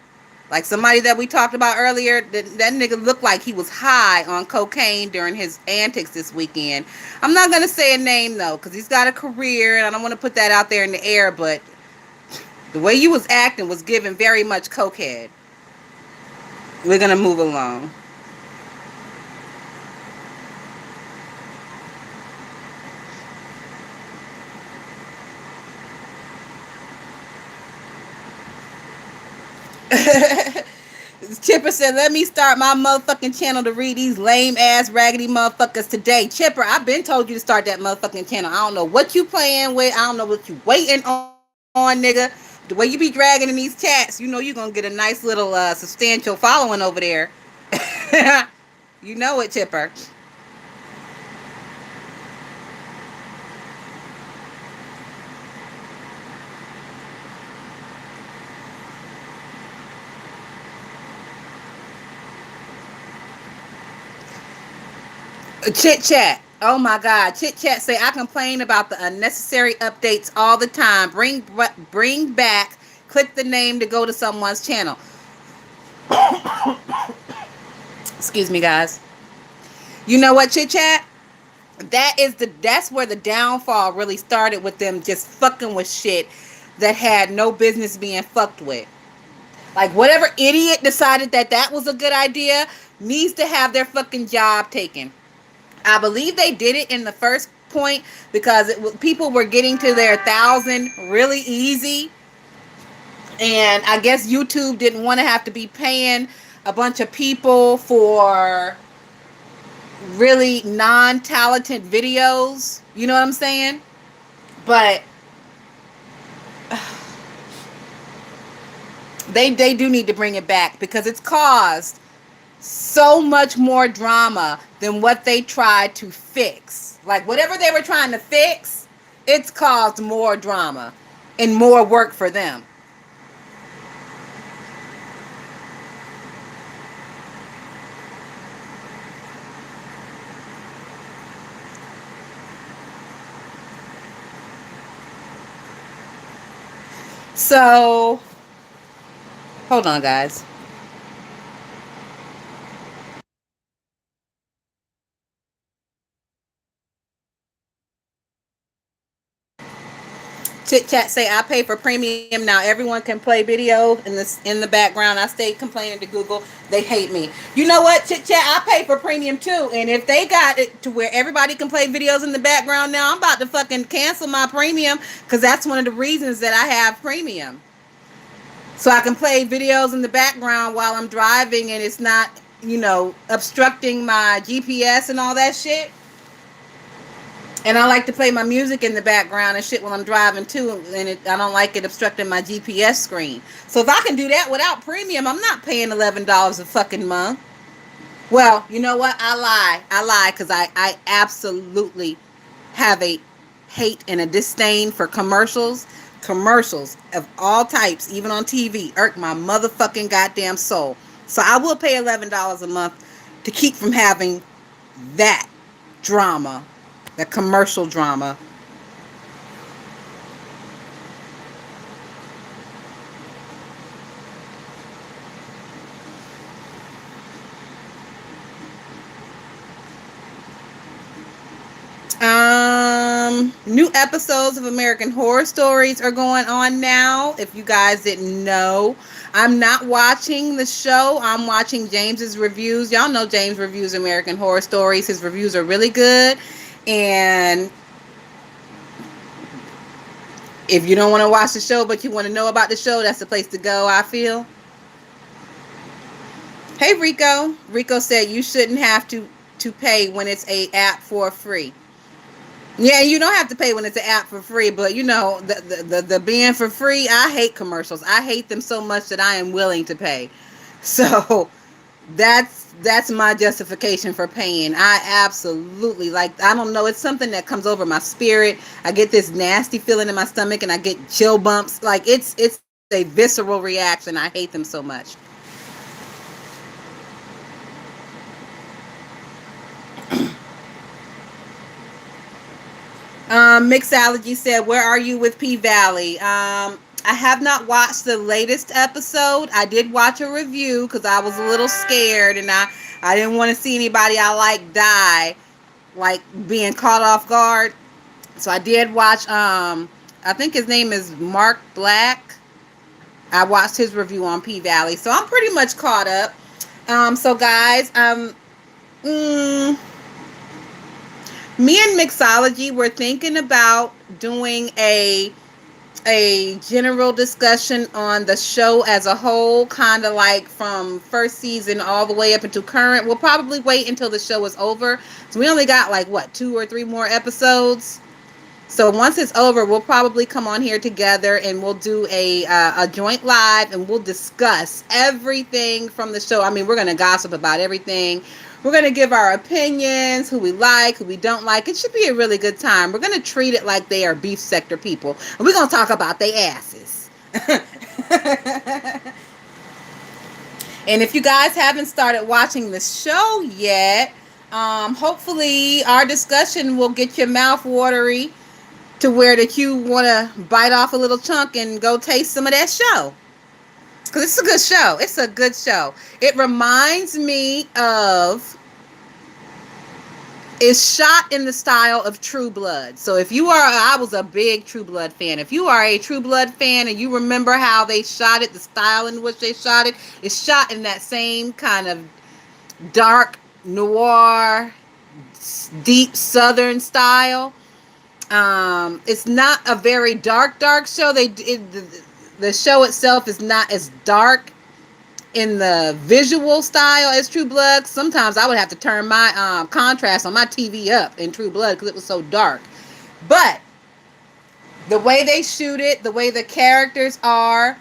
Like somebody that we talked about earlier, that nigga looked like he was high on cocaine during his antics this weekend. I'm not gonna say a name though, because he's got a career, and I don't want to put that out there in the air, but the way you was acting was giving very much cokehead. We're gonna move along. Chipper said, let me start my motherfucking channel to read these lame ass raggedy motherfuckers today. Chipper, I've been told you to start that motherfucking channel. I don't know what you playing with. I don't know what you waiting on, nigga. The way you be dragging in these chats, you know you're gonna get a nice little substantial following over there. You know it, Chipper. Chit chat. Oh my God. Chit chat say, I complain about the unnecessary updates all the time. Bring back. Click the name to go to someone's channel. Excuse me, guys. You know what, Chit chat? That's where the downfall really started, with them just fucking with shit that had no business being fucked with. Like whatever idiot decided that that was a good idea needs to have their fucking job taken. I believe they did it in the first point because people were getting to their 1,000 really easy, and I guess YouTube didn't want to have to be paying a bunch of people for really non-talented videos. You know what I'm saying? But they do need to bring it back because it's caused so much more drama than what they tried to fix. Like whatever they were trying to fix, it's caused more drama and more work for them. So hold on, guys. Chit chat say I pay for premium now. Everyone can play videos in the background. I stayed complaining to Google. They hate me. You know what? Chit chat. I pay for premium too. And if they got it to where everybody can play videos in the background now, I'm about to fucking cancel my premium because that's one of the reasons that I have premium. So I can play videos in the background while I'm driving and it's not, obstructing my GPS and all that shit. And I like to play my music in the background and shit while I'm driving too, and I don't like it obstructing my GPS screen. So if I can do that without premium, I'm not paying $11 a fucking month. Well, you know what? I lie, because I absolutely have a hate and a disdain for commercials. Commercials of all types, even on TV, irk my motherfucking goddamn soul. So I will pay $11 a month to keep from having that drama, the commercial drama. New episodes of American Horror Stories are going on now. If you guys didn't know, I'm not watching the show. I'm watching James's reviews. Y'all know James reviews American Horror Stories. His reviews are really good. And if you don't want to watch the show, but you want to know about the show, that's the place to go, I feel. Hey, Rico. Rico said you shouldn't have to pay when it's a app for free. Yeah, you don't have to pay when it's an app for free, but the being for free, I hate commercials. I hate them so much that I am willing to pay. So that's my justification for paying. I absolutely, like, I don't know, it's something that comes over my spirit. I get this nasty feeling in my stomach and I get chill bumps. Like it's a visceral reaction. I hate them so much. Mixology said, "Where are you with P Valley?" I have not watched the latest episode. I did watch a review because I was a little scared and I didn't want to see anybody I like die, like being caught off guard. So I did watch. I think his name is Mark Black. I watched his review on P Valley, so I'm pretty much caught up. So guys, mm, me and Mixology were thinking about doing a general discussion on the show as a whole, kind of like from first season all the way up into current. We'll probably wait until the show is over. So we only got like what, 2 or 3 more episodes. So once it's over, we'll probably come on here together and we'll do a joint live and we'll discuss everything from the show. I mean, we're going to gossip about everything. We're going to give our opinions, who we like, who we don't like. It should be a really good time. We're going to treat it like they are beef sector people. And we're going to talk about their asses. And if you guys haven't started watching the show yet, hopefully our discussion will get your mouth watery to where that you want to bite off a little chunk and go taste some of that show. Because it's a good show. It's a good show. It reminds me of... It's shot in the style of True Blood. So if you are... I was a big True Blood fan. If you are a True Blood fan and you remember how they shot it, the style in which they shot it, it's shot in that same kind of dark, noir, deep southern style. It's not a very dark show. The show itself is not as dark in the visual style as True Blood. Sometimes I would have to turn my contrast on my TV up in True Blood because it was so dark. But the way they shoot it, the way the characters are,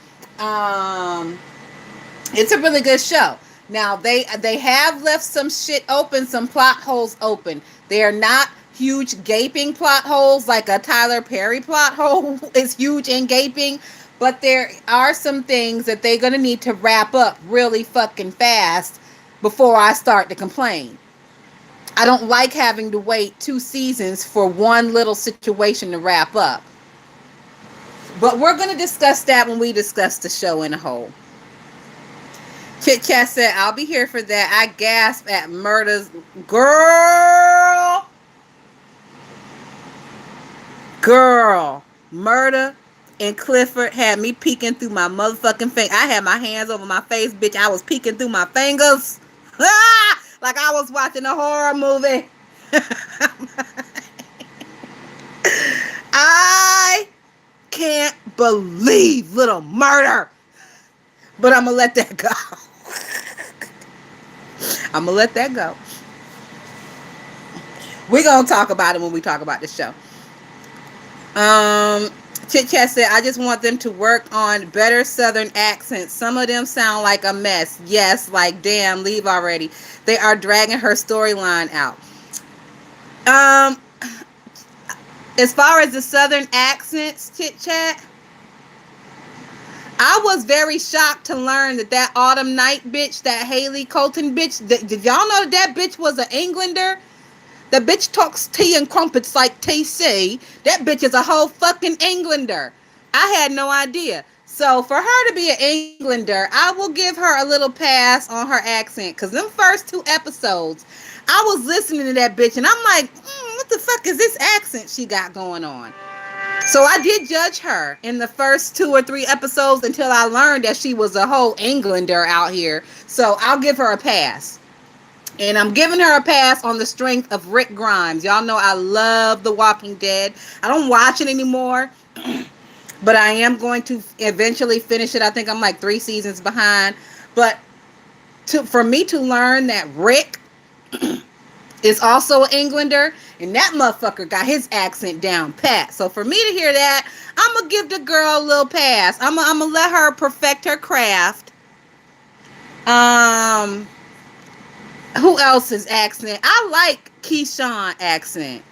it's a really good show. Now they have left some shit open, some plot holes open. They are not huge gaping plot holes like a Tyler Perry plot hole is huge and gaping, but there are some things that they're going to need to wrap up really fucking fast before I start to complain. I don't like having to wait 2 seasons for one little situation to wrap up. But we're going to discuss that when we discuss the show in a whole. Chit Chat said, I'll be here for that. I gasp at murders. Girl. Girl. Murder and Clifford had me peeking through my motherfucking finger. I had my hands over my face, bitch. I was peeking through my fingers. Like I was watching a horror movie. I can't believe little murder. But I'm going to let that go. I'm going to let that go. We're going to talk about it when we talk about the show. Chit Chat said, I just want them to work on better Southern accents. Some of them sound like a mess. Yes, like, damn, leave already. They are dragging her storyline out. As far as the Southern accents, Chit Chat, I was very shocked to learn that Autumn Night bitch, that Haley Colton bitch, did y'all know that bitch was an Englander? The bitch talks tea and crumpets like TC. That bitch is a whole fucking Englander. I had no idea. So for her to be an Englander, I will give her a little pass on her accent. Because them first 2 episodes, I was listening to that bitch and I'm like, what the fuck is this accent she got going on? So I did judge her in the first 2 or 3 episodes until I learned that she was a whole Englander out here. So I'll give her a pass. And I'm giving her a pass on the strength of Rick Grimes. Y'all know I love The Walking Dead. I don't watch it anymore, but I am going to eventually finish it. I think I'm like 3 seasons behind. But for me to learn that Rick is also an Englander, and that motherfucker got his accent down pat. So for me to hear that, I'm going to give the girl a little pass. I'm going to let her perfect her craft. Who else's accent? I like Keyshawn accent.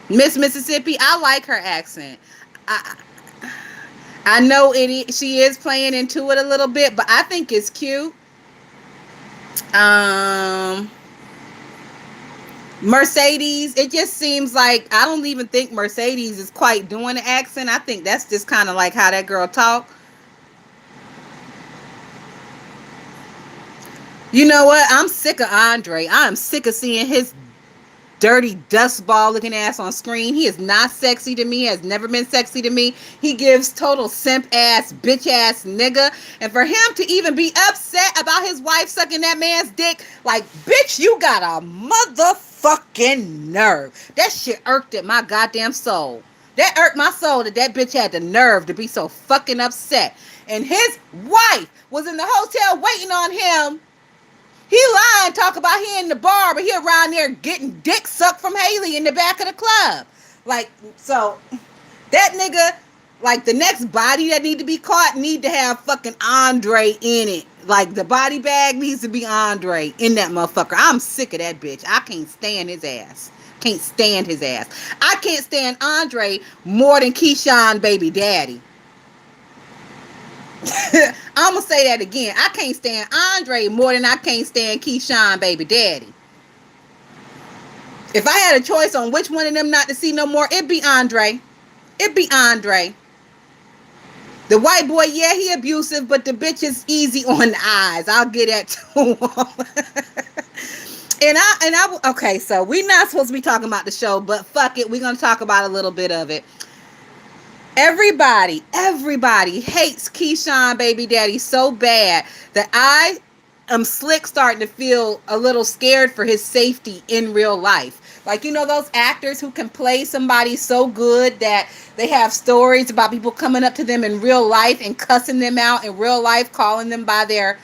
Miss Mississippi, I like her accent. I know she is playing into it a little bit, but I think it's cute. Mercedes, it just seems like I don't even think Mercedes is quite doing the accent. I think that's just kind of like how that girl talk. You know what? I'm sick of Andre. I'm sick of seeing his dirty dust ball looking ass on screen. He is not sexy to me. He has never been sexy to me. He gives total simp ass, bitch ass nigga. And for him to even be upset about his wife sucking that man's dick, like, bitch, you got a motherfucking nerve. That shit irked at my goddamn soul. That irked my soul that bitch had the nerve to be so fucking upset. And his wife was in the hotel waiting on him. He lying, talk about he in the bar, but he around there getting dick sucked from Haley in the back of the club. Like, so that nigga, like the next body that need to be caught need to have fucking Andre in it. Like the body bag needs to be Andre in that motherfucker. I'm sick of that bitch. I can't stand his ass. Can't stand his ass. I can't stand Andre more than Keyshawn baby daddy. I'm gonna say that again. I can't stand Andre more than I can't stand Keyshawn baby daddy. If I had a choice on which one of them not to see no more, it'd be Andre. It'd be Andre. The white boy, yeah, he abusive, but the bitch is easy on the eyes. I'll get that too. Okay, so we're not supposed to be talking about the show, but fuck it, we're gonna talk about a little bit of it. Everybody hates Keyshawn baby daddy so bad that I am starting to feel a little scared for his safety in real life. Like, you know, those actors who can play somebody so good that they have stories about people coming up to them in real life and cussing them out in real life, calling them by their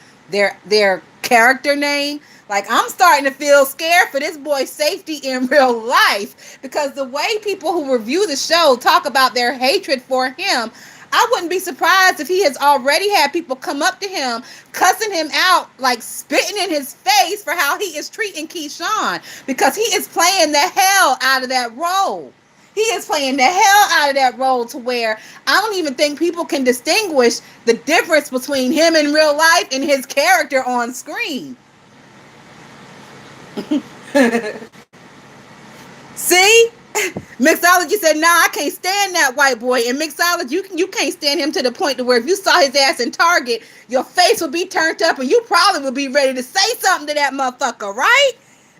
character name. Like, I'm starting to feel scared for this boy's safety in real life, because the way people who review the show talk about their hatred for him, I wouldn't be surprised if he has already had people come up to him, cussing him out, like spitting in his face for how he is treating Keyshawn, because he is playing the hell out of that role. He is playing the hell out of that role to where I don't even think people can distinguish the difference between him in real life and his character on screen. See? Mixology said, "Nah, I can't stand that white boy." And Mixology, you can't stand him to the point to where if you saw his ass in Target, your face would be turned up, and you probably would be ready to say something to that motherfucker, right?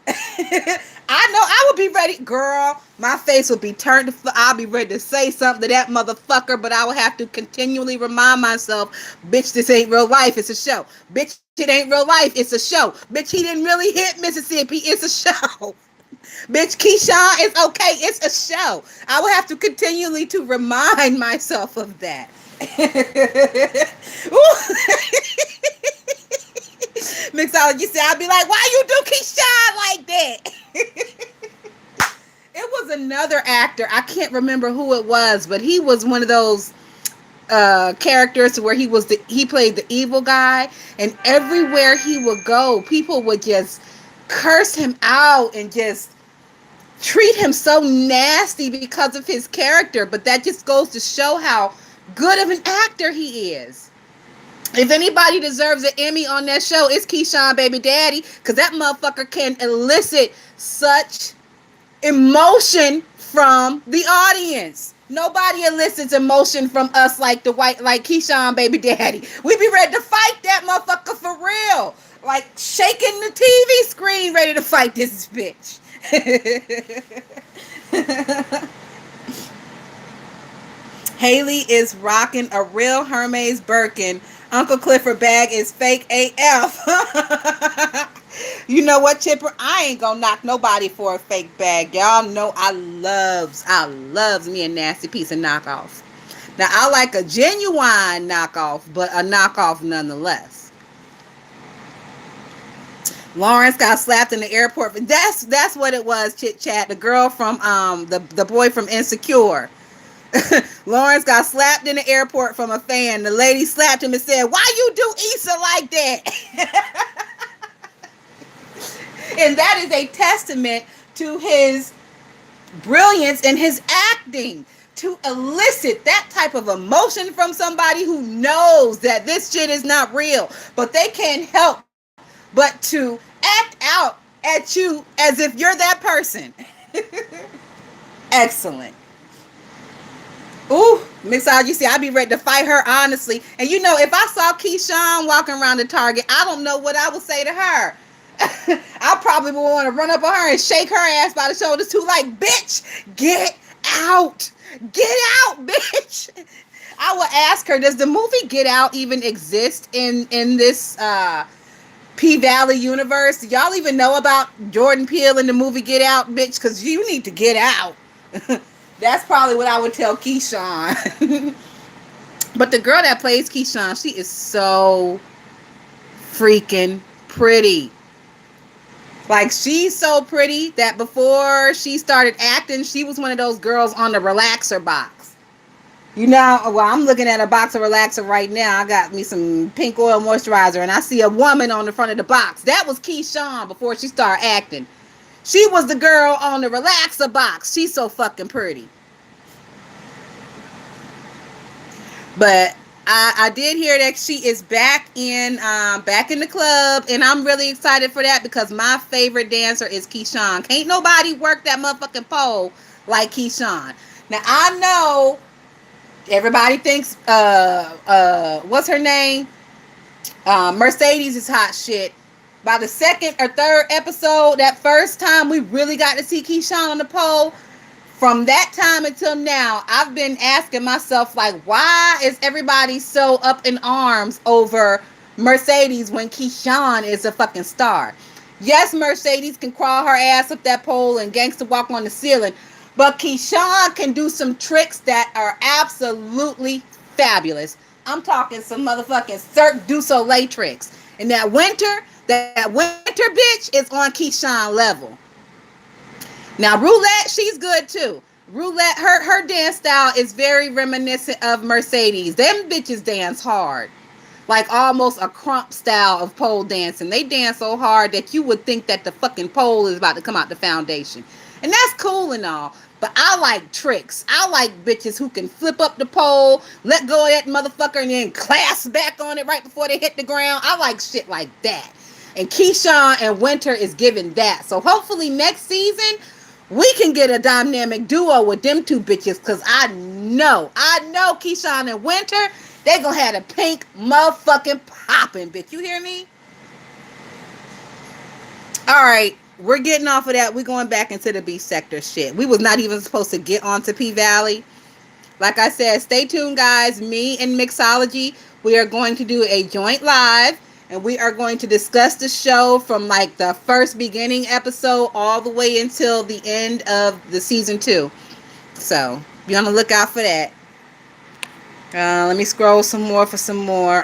I know I would be ready, girl. My face would be turned. I'll be ready to say something to that motherfucker, but I would have to continually remind myself, "Bitch, this ain't real life. It's a show. Bitch, it ain't real life. It's a show. Bitch, he didn't really hit Mississippi. It's a show." Bitch, Keyshawn, it's okay. It's a show. I will have to continually to remind myself of that. Mixology said, I'll be like, "Why you do Keyshawn like that?" It was another actor. I can't remember who it was, but he was one of those characters where he played the evil guy, and everywhere he would go, people would just curse him out and just treat him so nasty because of his character. But that just goes to show how good of an actor he is. If anybody deserves an Emmy on that show, it's Keyshawn Baby Daddy, because that motherfucker can elicit such emotion from the audience. Nobody elicits emotion from us like Keyshawn Baby Daddy. We be ready to fight that motherfucker for real. Like shaking the TV screen ready to fight this bitch. Haley is rocking a real Hermes Birkin. Uncle Clifford bag is fake AF. You know what, Chipper? I ain't gonna knock nobody for a fake bag. Y'all know I loves me a nasty piece of knockoff. Now I like a genuine knockoff, but a knockoff nonetheless. Lawrence got slapped in the airport. That's what it was, chit chat. The girl from the boy from Insecure. Lawrence got slapped in the airport from a fan. The lady slapped him and said, "Why you do Issa like that?" And that is a testament to his brilliance in his acting, to elicit that type of emotion from somebody who knows that this shit is not real, but they can't help but to act out at you as if you're that person. Excellent. Ooh, Mixology, you see, I'd be ready to fight her, honestly. And you know, if I saw Keyshawn walking around the Target, I don't know what I would say to her. I probably would want to run up on her and shake her ass by the shoulders too, like, "Bitch, get out. Get out, bitch." I would ask her, does the movie Get Out even exist in this P-Valley universe? Do y'all even know about Jordan Peele in the movie Get Out, bitch? Because you need to get out. That's probably what I would tell Keyshawn. But the girl that plays Keyshawn, she is so freaking pretty. Like, she's so pretty that before she started acting, she was one of those girls on the relaxer box. You know, well, I'm looking at a box of relaxer right now. I got me some pink oil moisturizer, and I see a woman on the front of the box. That was Keyshawn before she started acting. She was the girl on the relaxer box. She's so fucking pretty. But I did hear that she is back in the club, and I'm really excited for that because my favorite dancer is Keyshawn. Can't nobody work that motherfucking pole like Keyshawn. Now I know everybody thinks what's her name? Mercedes is hot shit. By the second or third episode, that first time we really got to see Keyshawn on the pole, from that time until now, I've been asking myself, like, why is everybody so up in arms over Mercedes when Keyshawn is a fucking star? Yes, Mercedes can crawl her ass up that pole and gangster walk on the ceiling, but Keyshawn can do some tricks that are absolutely fabulous. I'm talking some motherfucking Cirque du Soleil tricks. And that winter bitch is on Keyshawn level. Now, Roulette, she's good too. Roulette, her dance style is very reminiscent of Mercedes. Them bitches dance hard. Like almost a crump style of pole dancing. They dance so hard that you would think that the fucking pole is about to come out the foundation. And that's cool and all. But I like tricks. I like bitches who can flip up the pole, let go of that motherfucker, and then clasp back on it right before they hit the ground. I like shit like that. And Keyshawn and Winter is giving that. So hopefully next season, We can get a dynamic duo with them two bitches, because I know Keyshawn and Winter, they gonna have a pink motherfucking popping, bitch. You hear me? All right, we're getting off of that. We're going back into the B sector shit. We was not even supposed to get onto P Valley. Like I said, stay tuned, guys. Me and Mixology, we are going to do a joint live, and we are going to discuss the show from like the first beginning episode all the way until the end of the season 2. So be on the lookout for that. Let me scroll some more for some more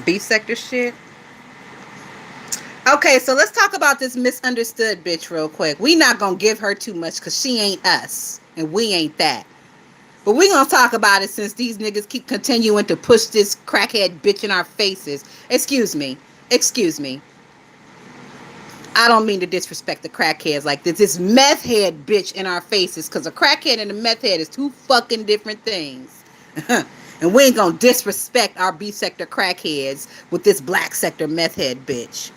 beef sector shit. Okay, so let's talk about this misunderstood bitch real quick. We not gonna give her too much because she ain't us and we ain't that. But we gonna talk about it since these niggas keep continuing to push this crackhead bitch in our faces. Excuse me. Excuse me. I don't mean to disrespect the crackheads like this meth head bitch in our faces, because a crackhead and a meth head is two fucking different things. And we ain't gonna disrespect our B sector crackheads with this black sector meth head bitch.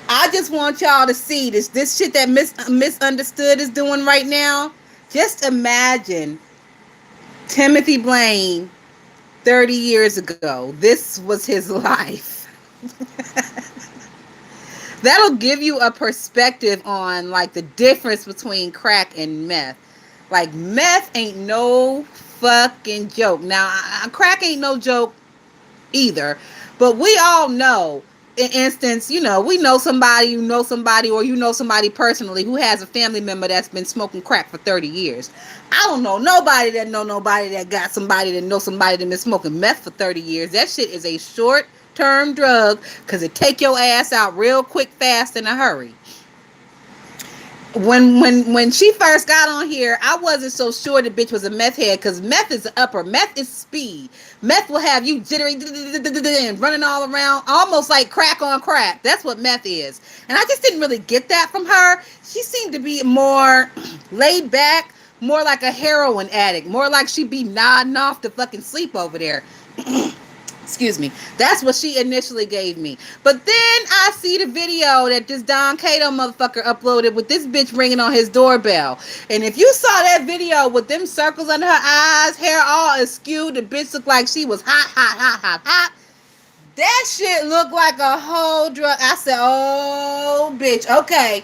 I just want y'all to see this shit that misunderstood is doing right now. Just imagine Timothy Blaine 30 years ago. This was his life. That'll give you a perspective on like the difference between crack and meth. Like, meth ain't no fucking joke. Now, crack ain't no joke either. But we all know, in instance, we know somebody, or somebody personally who has a family member that's been smoking crack for 30 years. I don't know nobody that got somebody that knows somebody that been smoking meth for 30 years. That shit is a short-term drug because it take your ass out real quick, fast, in a hurry. When she first got on here, I wasn't so sure the bitch was a meth head, because meth is the upper. Meth is speed. Meth will have you jittery and running all around, almost like crack on crack. That's what meth is. And I just didn't really get that from her. She seemed to be more laid back, more like a heroin addict, more like she be nodding off to fucking sleep over there. Excuse me. That's what she initially gave me. But then I see the video that this Don Cato motherfucker uploaded with this bitch ringing on his doorbell. And if you saw that video with them circles under her eyes, hair all askew, the bitch looked like she was hot, hot, hot, hot, hot. That shit looked like a whole drug. I said, oh, bitch, okay.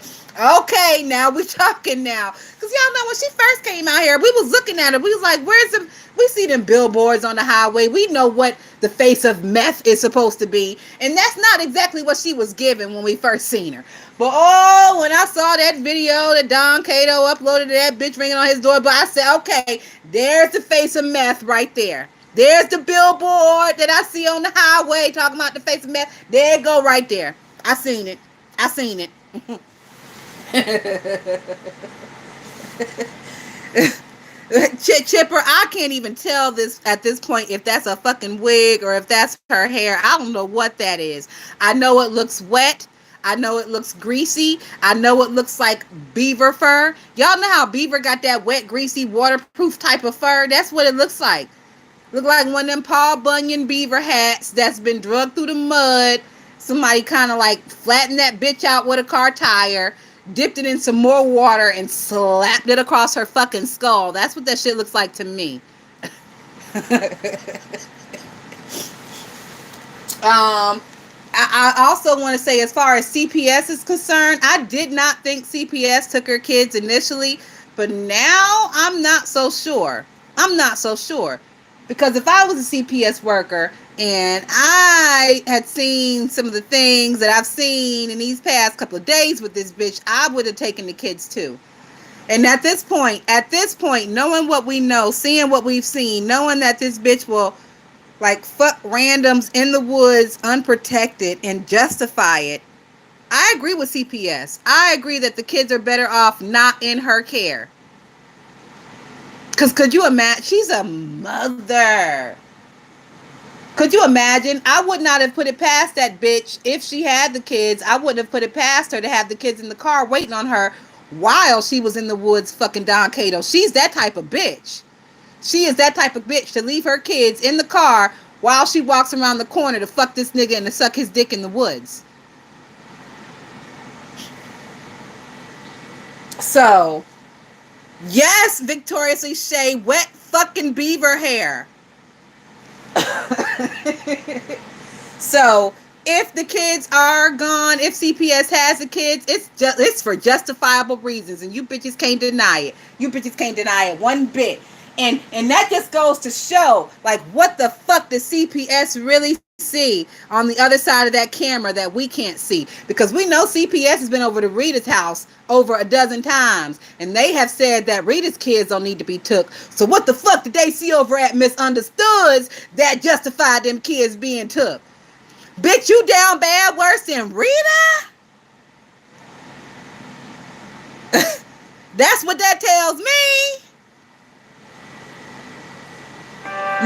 Okay, now we talking now. Because y'all know when she first came out here, we was looking at her. We was like, we see them billboards on the highway. We know what the face of meth is supposed to be. And that's not exactly what she was given when we first seen her. But when I saw that video that Don Cato uploaded to that bitch ringing on his doorbell, I said, okay, there's the face of meth right there. There's the billboard that I see on the highway talking about the face of meth. There it go right there. I seen it. Chipper, I can't even tell this at this point if that's a fucking wig or if that's her hair. I don't know what that is. I know it looks wet. I know it looks greasy. I know it looks like beaver fur. Y'all know how beaver got that wet, greasy, waterproof type of fur? That's what it looks like. Look like one of them Paul Bunyan beaver hats that's been drugged through the mud. Somebody kind of like flattened that bitch out with a car tire, dipped it in some more water, and slapped it across her fucking skull. That's what that shit looks like to me. I also want to say, as far as CPS is concerned, I did not think CPS took her kids initially, but now I'm not so sure. Because if I was a CPS worker and I had seen some of the things that I've seen in these past couple of days with this bitch, I would have taken the kids too. And at this point, knowing what we know, seeing what we've seen, knowing that this bitch will like fuck randoms in the woods unprotected and justify it, I agree with CPS. I agree that the kids are better off not in her care. Because could you imagine? She's a mother. Could you imagine? I would not have put it past that bitch if she had the kids. I wouldn't have put it past her to have the kids in the car waiting on her while she was in the woods fucking Don Cato. She's that type of bitch. She is that type of bitch to leave her kids in the car while she walks around the corner to fuck this nigga and to suck his dick in the woods. So, yes, Victoriously Shay, wet fucking beaver hair. So, if the kids are gone, if CPS has the kids, it's for justifiable reasons, and you bitches can't deny it. You bitches can't deny it one bit. And that just goes to show, like, what the fuck does CPS really see on the other side of that camera that we can't see? Because we know CPS has been over to Rita's house over a dozen times, and they have said that Rita's kids don't need to be took. So what the fuck did they see over at Misunderstoods that justified them kids being took? Bitch, you down bad worse than Rita? That's what that tells me.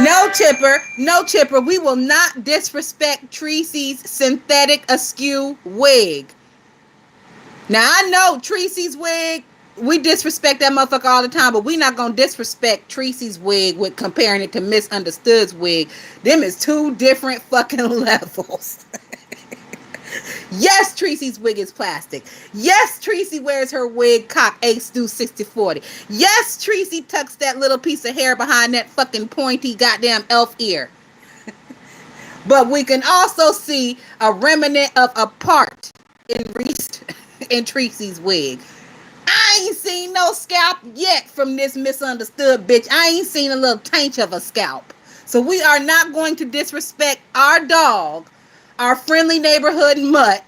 No, Chipper. No, Chipper. We will not disrespect Tracy's synthetic askew wig. Now, I know Tracy's wig, we disrespect that motherfucker all the time, but we not going to disrespect Tracy's wig with comparing it to Misunderstood's wig. Them is two different fucking levels. Yes, Tracy's wig is plastic. Yes, Tracy wears her wig cock ace do 60-40. Yes, Tracy tucks that little piece of hair behind that fucking pointy goddamn elf ear. But we can also see a remnant of a part in Tracy's wig. I ain't seen no scalp yet from this misunderstood bitch. I ain't seen a little taint of a scalp. So we are not going to disrespect our dog, our friendly neighborhood mutt,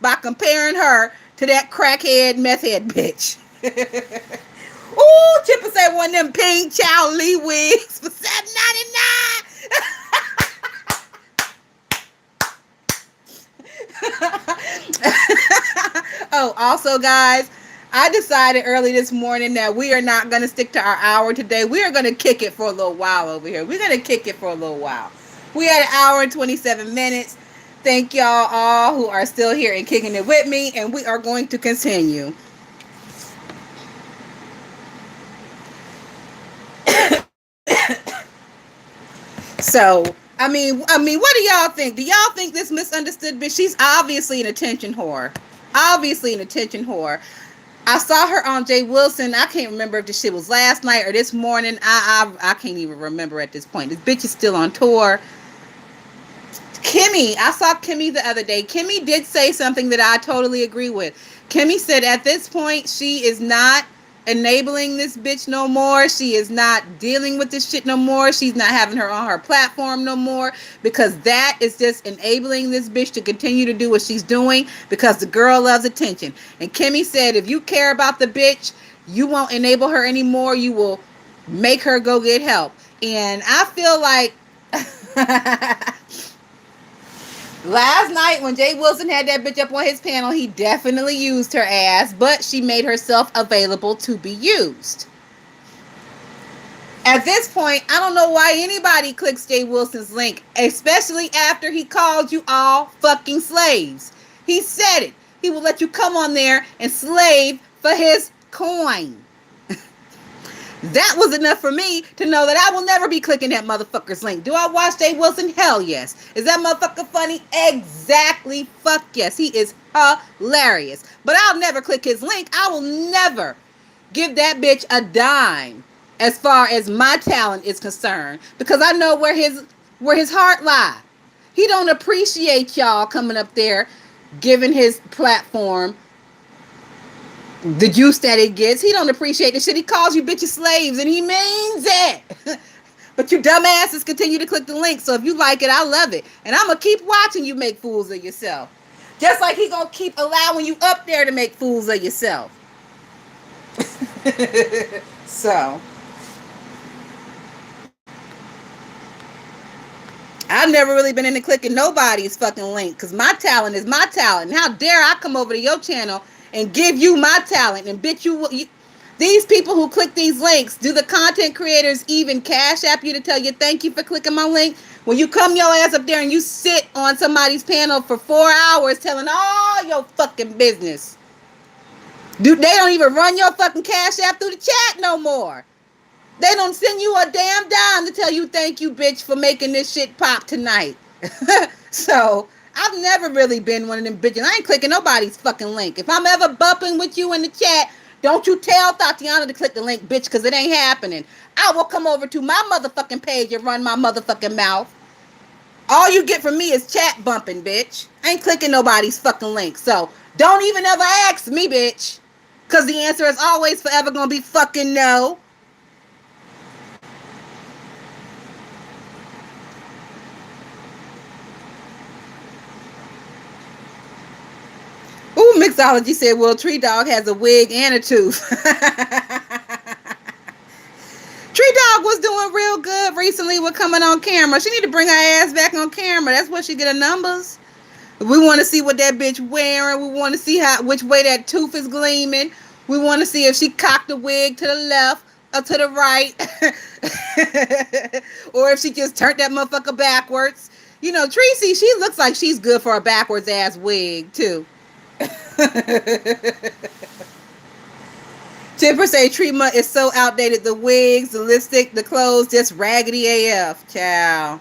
by comparing her to that crackhead meth head bitch. Ooh, Chipper said one of them pink Chow Lee wigs for $7.99. Oh, also, guys, I decided early this morning that we are not going to stick to our hour today. We are going to kick it for a little while over here. We're going to kick it for a little while. We had an hour and 27 minutes. Thank y'all all who are still here and kicking it with me, and we are going to continue. So, I mean, what do y'all think? Do y'all think this misunderstood bitch? She's obviously an attention whore. Obviously an attention whore. I saw her on Jay Wilson. I can't remember if the shit was last night or this morning. I can't even remember at this point. This bitch is still on tour. Kimmy, I saw Kimmy the other day. Kimmy did say something that I totally agree with. Kimmy said at this point, she is not enabling this bitch no more. She is not dealing with this shit no more. She's not having her on her platform no more, because that is just enabling this bitch to continue to do what she's doing, because the girl loves attention. And Kimmy said, if you care about the bitch, you won't enable her anymore. You will make her go get help. And I feel like last night when Jay Wilson had that bitch up on his panel, he definitely used her ass, but she made herself available to be used. At this point, I don't know why anybody clicks Jay Wilson's link, especially after he called you all fucking slaves. He said it. He will let you come on there and slave for his coin. That was enough for me to know that I will never be clicking that motherfucker's link. Do I watch Jay Wilson? Hell yes. Is that motherfucker funny? Exactly. Fuck yes. He is hilarious. But I'll never click his link. I will never give that bitch a dime as far as my talent is concerned, because I know where his heart lies. He don't appreciate y'all coming up there giving his platform the juice that it gets. He don't appreciate the shit. He calls you bitches slaves, and he means it. But you dumbasses continue to click the link. So if you like it, I love it. And I'm going to keep watching you make fools of yourself. Just like he going to keep allowing you up there to make fools of yourself. So, I've never really been into clicking nobody's fucking link, because my talent is my talent. And how dare I come over to your channel and give you my talent, and bitch, you these people who click these links, do the content creators even cash app you to tell you thank you for clicking my link? When you come your ass up there and you sit on somebody's panel for 4 hours telling all your fucking business, they don't even run your fucking cash app through the chat no more. They don't send you a damn dime to tell you thank you, bitch, for making this shit pop tonight. So I've never really been one of them bitches. I ain't clicking nobody's fucking link. If I'm ever bumping with you in the chat, Don't you tell Thotiana to click the link, bitch, because it ain't happening. I will come over to my motherfucking page and run my motherfucking mouth. All you get from me is chat bumping, bitch. I ain't clicking nobody's fucking link. So don't even ever ask me, bitch. Because the answer is always forever going to be fucking no. Ooh, Mixology said, well, Tree Dog has a wig and a tooth. Tree Dog was doing real good recently with coming on camera. She need to bring her ass back on camera. That's where she get her numbers. We want to see what that bitch wearing. We want to see which way that tooth is gleaming. We want to see if she cocked the wig to the left or to the right. Or if she just turned that motherfucker backwards. You know, Tracy, she looks like she's good for a backwards ass wig, too. Chipper say treatment is so outdated. The wigs, the lipstick, the clothes, just raggedy AF. Ciao.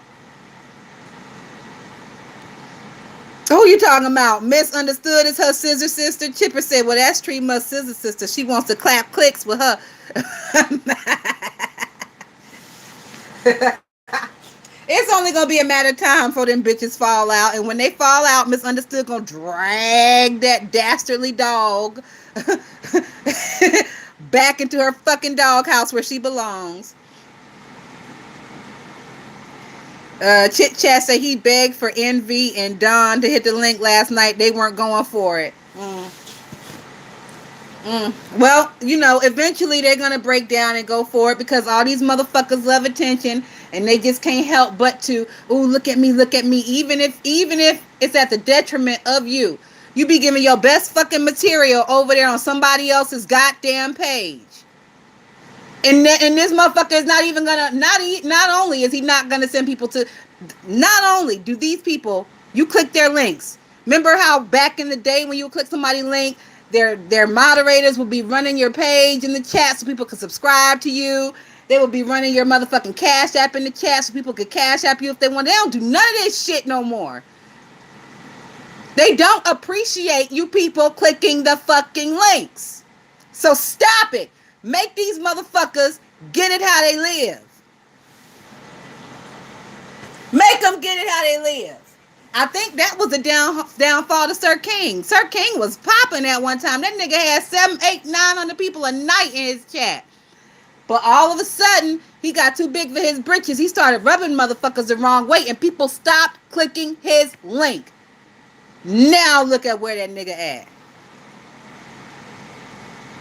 Who you talking about? Misunderstood is her scissor sister. Chipper said, well, that's Treatment's scissor sister. She wants to clap clicks with her. It's only going to be a matter of time for them bitches fall out. And when they fall out, Misunderstood going to drag that dastardly dog back into her fucking doghouse where she belongs. Chit Chat say he begged for Envy and Don to hit the link last night. They weren't going for it. Well, you know, eventually they're going to break down and go for it because all these motherfuckers love attention and they just can't help but to, ooh, look at me, even if it's at the detriment of you. You be giving your best fucking material over there on somebody else's goddamn page. And this motherfucker is not even gonna, not only is he not gonna send people to, not only do these people, you click their links. Remember how back in the day when you click somebody's link, their moderators will be running your page in the chat so people can subscribe to you. They will be running your motherfucking Cash App in the chat so people could Cash App you if they want. They don't do none of this shit no more. They don't appreciate you people clicking the fucking links. So stop it. Make these motherfuckers get it how they live. Make them get it how they live. I think that was the downfall to Sir King. Sir King was popping at one time. That nigga had 7, 8, 900 people a night in his chat. But all of a sudden, he got too big for his britches. He started rubbing motherfuckers the wrong way, and people stopped clicking his link. Now look at where that nigga at.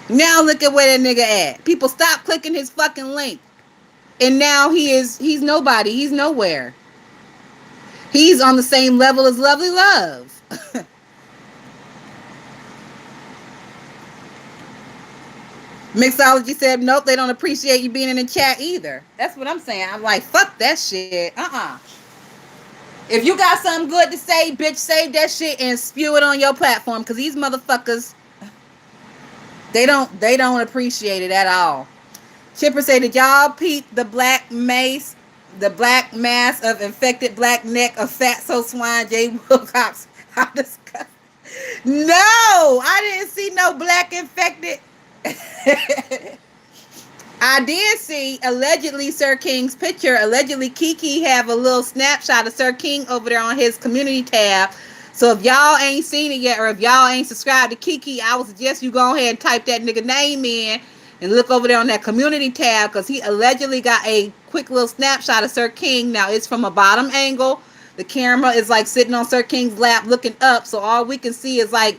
Now look at where that nigga at. People stop clicking his fucking link. And now he's nobody. He's nowhere. He's on the same level as Lovely Love. Mixology said, nope, they don't appreciate you being in the chat either. That's what I'm saying. I'm like, fuck that shit. If you got something good to say, bitch, save that shit and spew it on your platform. Because these motherfuckers, they don't appreciate it at all. Chipper say, did y'all peep the black mace, the black mass of infected black neck of Fatso Swine J. Wilcox? How disgusting. No, I didn't see no black infected. I did see allegedly Sir King's picture. Allegedly Kiki have a little snapshot of Sir King over there on his community tab. So if y'all ain't seen it yet, or if y'all ain't subscribed to Kiki, I would suggest you go ahead and type that nigga name in and look over there on that community tab, because he allegedly got a quick little snapshot of Sir King. Now it's from a bottom angle. The camera is like sitting on Sir King's lap looking up, so all we can see is like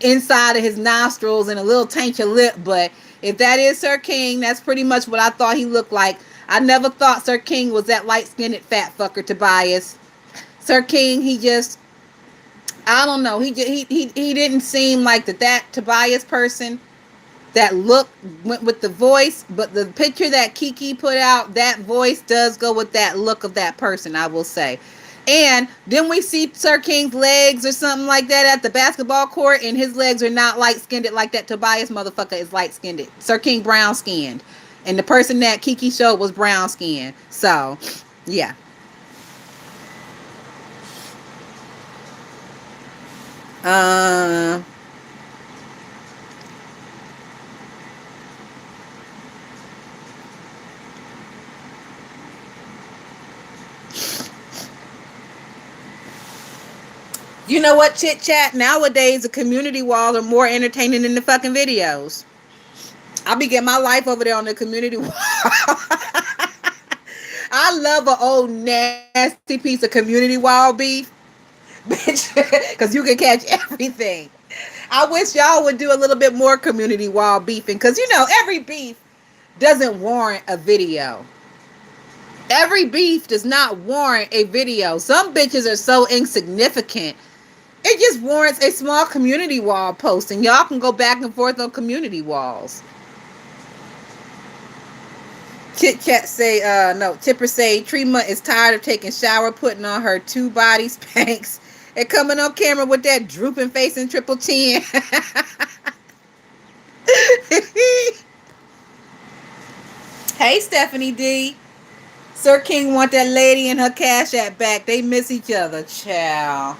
inside of his nostrils and a little taint of lip. But if that is Sir King, that's pretty much what I thought he looked like. I never thought Sir King was that light-skinned fat fucker, Tobias. Sir King, he just, I don't know. He didn't seem like that Tobias person. That look went with the voice, but the picture that Kiki put out, that voice does go with that look of that person, I will say. And then we see Sir King's legs or something like that at the basketball court, and his legs are not light-skinned like that Tobias motherfucker is light-skinned. Sir King brown-skinned. And the person that Kiki showed was brown-skinned. So, yeah. You know what, chit chat? Nowadays, the community walls are more entertaining than the fucking videos. I'll be getting my life over there on the community wall. I love an old nasty piece of community wall beef, bitch, because you can catch everything. I wish y'all would do a little bit more community wall beefing, because you know every beef doesn't warrant a video. Every beef does not warrant a video. Some bitches are so insignificant. It just warrants a small community wall post, and y'all can go back and forth on community walls. Chit Chat say, no, Tipper say, Trema is tired of taking shower, putting on her two body spanks, and coming on camera with that drooping face and triple chin. Hey, Stephanie D. Sir King want that lady and her Cash App back. They miss each other, child.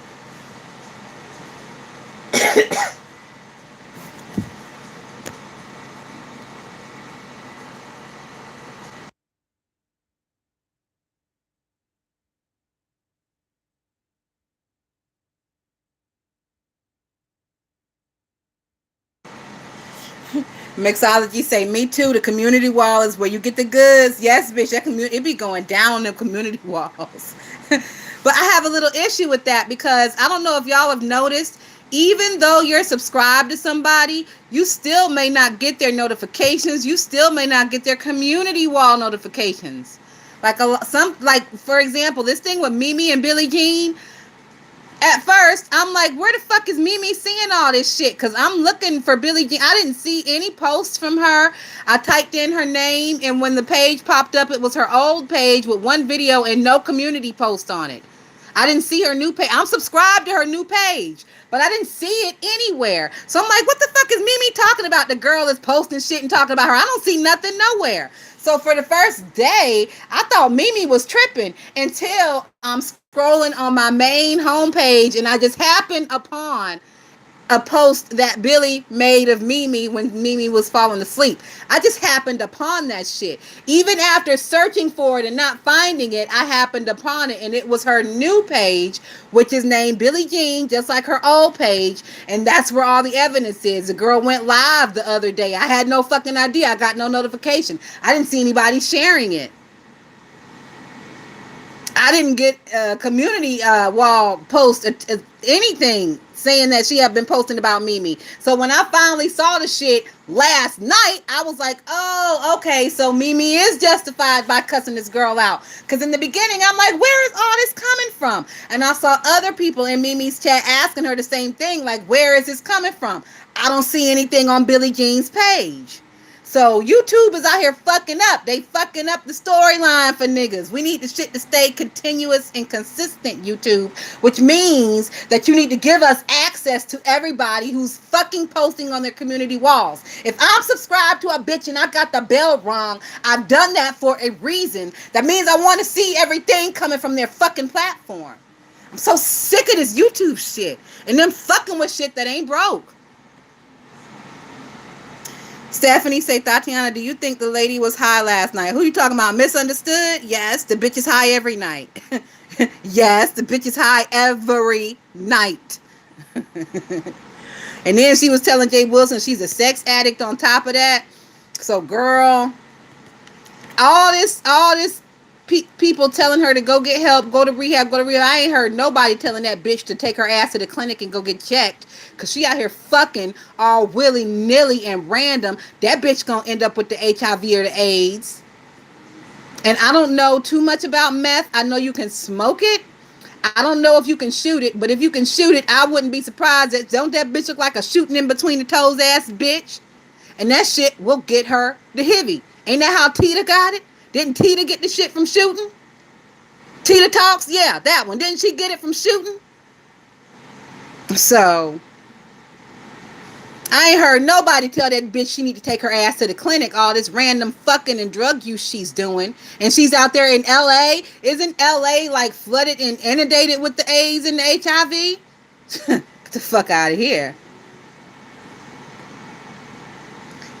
Mixology say, me too. The community wall is where you get the goods. Yes, bitch, that community, it be going down on the community walls. But I have a little issue with that, because I don't know if y'all have noticed, even though you're subscribed to somebody, you still may not get their notifications. You still may not get their community wall notifications. Like like for example, this thing with Mimi and Billie Jean. At first, I'm like, where the fuck is Mimi seeing all this shit? Because I'm looking for Billie Jean. I didn't see any posts from her. I typed in her name, and when the page popped up, it was her old page with one video and no community post on it. I didn't see her new page. I'm subscribed to her new page, but I didn't see it anywhere. So I'm like, what the fuck is Mimi talking about? The girl is posting shit and talking about her. I don't see nothing nowhere. So for the first day, I thought Mimi was tripping, until I'm scrolling on my main homepage and I just happened upon a post that Billy made of Mimi when Mimi was falling asleep. I just happened upon that shit. Even after searching for it and not finding it, I happened upon it, and it was her new page, which is named Billie Jean, just like her old page, and that's where all the evidence is. The girl went live the other day. I had no fucking idea. I got no notification. I didn't see anybody sharing it. I didn't get a community wall post anything saying that she had been posting about Mimi. So when I finally saw the shit last night, I was like, oh, okay, so Mimi is justified by cussing this girl out. Because in the beginning, I'm like, where is all this coming from? And I saw other people in Mimi's chat asking her the same thing, like, where is this coming from? I don't see anything on Billie Jean's page. So YouTube is out here fucking up. They fucking up the storyline for niggas. We need the shit to stay continuous and consistent, YouTube, which means that you need to give us access to everybody who's fucking posting on their community walls. If I'm subscribed to a bitch and I got the bell wrong, I've done that for a reason. That means I want to see everything coming from their fucking platform. I'm so sick of this YouTube shit and them fucking with shit that ain't broke. Stephanie say, Thotiana, do you think the lady was high last night? Who you talking about? Misunderstood? Yes, the bitch is high every night. Yes, the bitch is high every night. And then she was telling Jay Wilson she's a sex addict on top of that. So, girl, all this people telling her to go get help, go to rehab. I ain't heard nobody telling that bitch to take her ass to the clinic and go get checked, because she out here fucking all willy-nilly and random. That bitch gonna end up with the HIV or the AIDS. And I don't know too much about meth. I know you can smoke it. I don't know if you can shoot it, but if you can shoot it, I wouldn't be surprised. Don't that bitch look like a shooting in between the toes ass bitch? And that shit will get her the HIV. Ain't that how Tita got it? Didn't Tita get the shit from shooting? Tita Talks? Yeah, that one. Didn't she get it from shooting? So, I ain't heard nobody tell that bitch she need to take her ass to the clinic. All this random fucking and drug use she's doing. And she's out there in LA. Isn't LA like flooded and inundated with the AIDS and the HIV? Get the fuck out of here.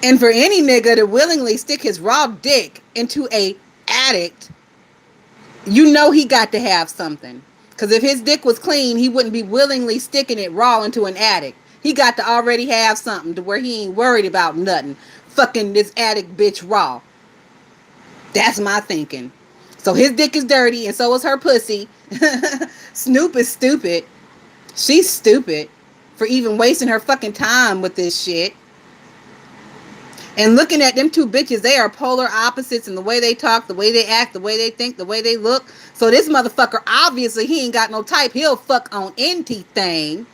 And for any nigga to willingly stick his raw dick into a addict, you know he got to have something. Because if his dick was clean, he wouldn't be willingly sticking it raw into an attic. He got to already have something to where he ain't worried about nothing. Fucking this attic bitch raw. That's my thinking. So his dick is dirty, and so is her pussy. Snoop is stupid. She's stupid for even wasting her fucking time with this shit. And looking at them two bitches, they are polar opposites in the way they talk, the way they act, the way they think, the way they look. So this motherfucker, obviously, he ain't got no type. He'll fuck on anything.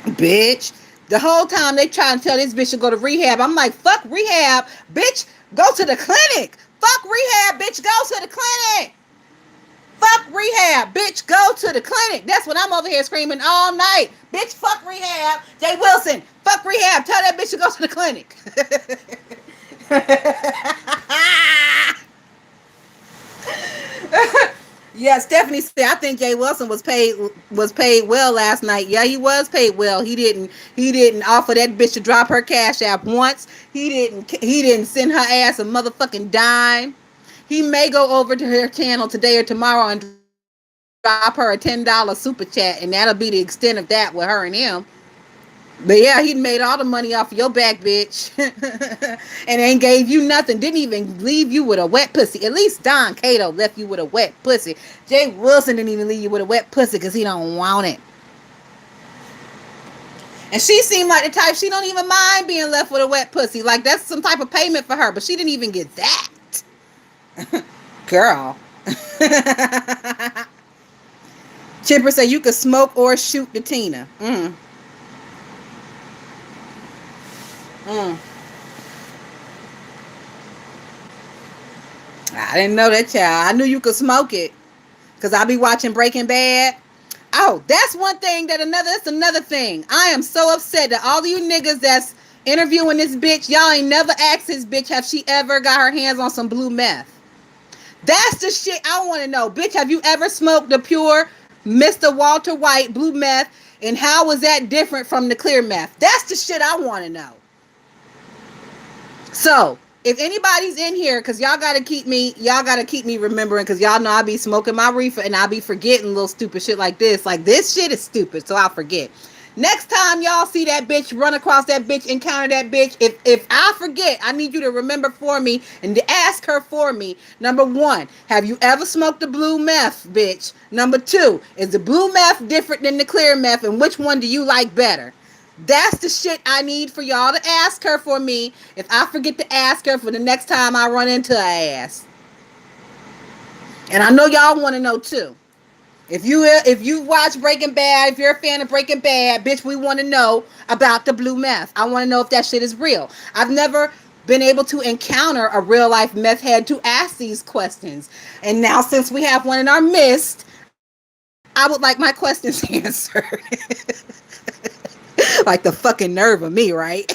Bitch. The whole time they try to tell this bitch to go to rehab. I'm like, fuck rehab. Bitch, go to the clinic. Fuck rehab, bitch, go to the clinic. Fuck rehab, bitch, go to the clinic. That's what I'm over here screaming all night. Bitch, fuck rehab. Jay Wilson, fuck rehab. Tell that bitch to go to the clinic. Yeah, Stephanie said, I think Jay Wilson was paid well last night. Yeah, he was paid well. He didn't offer that bitch to drop her cash app once. He didn't send her ass a motherfucking dime. He may go over to her channel today or tomorrow and drop her a $10 super chat, and that'll be the extent of that with her and him. But yeah, he made all the money off of your back, bitch. And ain't gave you nothing. Didn't even leave you with a wet pussy. At least Don Cato left you with a wet pussy. Jay Wilson didn't even leave you with a wet pussy because he don't want it. And she seemed like the type, she don't even mind being left with a wet pussy. Like that's some type of payment for her. But she didn't even get that. Girl. Chipper said you could smoke or shoot the Tina. I didn't know that, child. I knew you could smoke it. Because I be watching Breaking Bad. Oh, that's one thing that's another thing. I am so upset that all you niggas that's interviewing this bitch, y'all ain't never asked this bitch, have she ever got her hands on some blue meth? That's the shit I want to know. Bitch, have you ever smoked the pure Mr. Walter White blue meth? And how was that different from the clear meth? That's the shit I want to know. So, if anybody's in here, because y'all gotta keep me remembering, because y'all know I be smoking my reefer and I be forgetting little stupid shit like this. Like, this shit is stupid, so I'll forget. Next time y'all see that bitch, run across that bitch, encounter that bitch, if I forget, I need you to remember for me and to ask her for me. Number 1, have you ever smoked the blue meth, bitch? Number 2, is the blue meth different than the clear meth, and which one do you like better? That's the shit I need for y'all to ask her for me if I forget to ask her for the next time I run into her ass. And I know y'all want to know too. If you watch Breaking Bad, if you're a fan of Breaking Bad, bitch, we want to know about the blue meth. I want to know if that shit is real. I've never been able to encounter a real life meth head to ask these questions. And now since we have one in our midst, I would like my questions answered. Like the fucking nerve of me, right?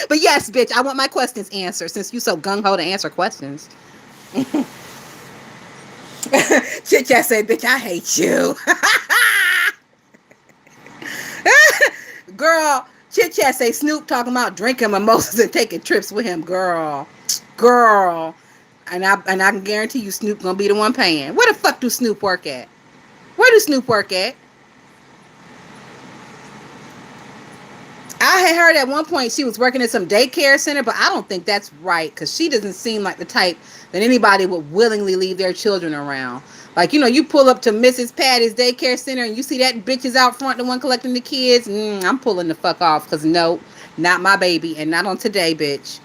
But yes, bitch, I want my questions answered since you so gung-ho to answer questions. Chit Chat say, bitch, I hate you. Girl, Chit Chat say Snoop talking about drinking mimosas and taking trips with him. Girl. And I can guarantee you Snoop gonna be the one paying. Where the fuck do Snoop work at? Where do Snoop work at? I had heard at one point she was working at some daycare center, but I don't think that's right because she doesn't seem like the type that anybody would willingly leave their children around. Like, you pull up to Mrs. Patty's daycare center and you see that bitch is out front, the one collecting the kids. I'm pulling the fuck off because no, not my baby and not on today, bitch.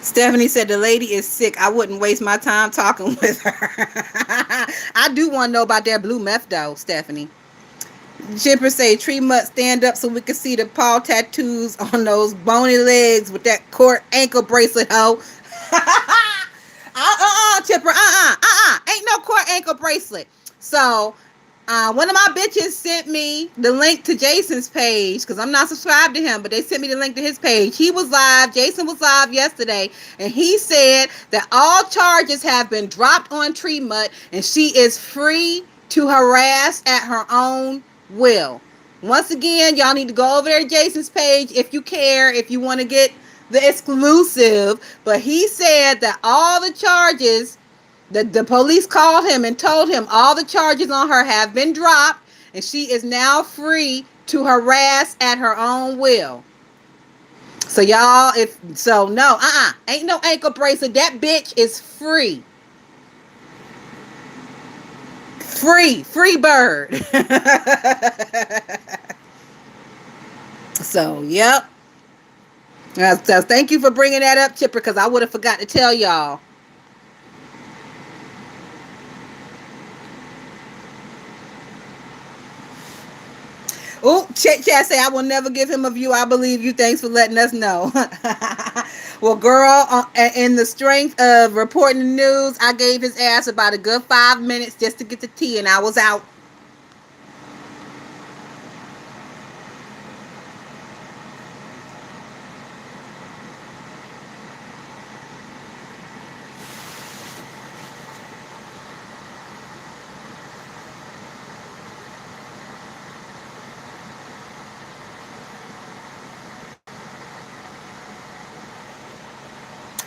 Stephanie said the lady is sick. I wouldn't waste my time talking with her. I do want to know about that blue meth though, Stephanie. Chipper say, Tree Mutt, stand up so we can see the paw tattoos on those bony legs with that court ankle bracelet, hoe. Chipper, ain't no court ankle bracelet. So, one of my bitches sent me the link to Jason's page, because I'm not subscribed to him, but they sent me the link to his page. He was live, Jason was live yesterday, and he said that all charges have been dropped on Tree Mutt, and she is free to harass at her own will. Once again, y'all need to go over there to Jason's page if you care, if you want to get the exclusive, but he said that all the charges, the police called him and told him all the charges on her have been dropped and she is now free to harass at her own will. So y'all, if so, no, ain't no ankle bracelet. That bitch is free. Free bird. So, yep. So thank you for bringing that up, Chipper, because I would have forgot to tell y'all. Oh, chat say, I will never give him a view. I believe you. Thanks for letting us know. Well, girl, in the strength of reporting the news, I gave his ass about a good 5 minutes just to get the tea, and I was out.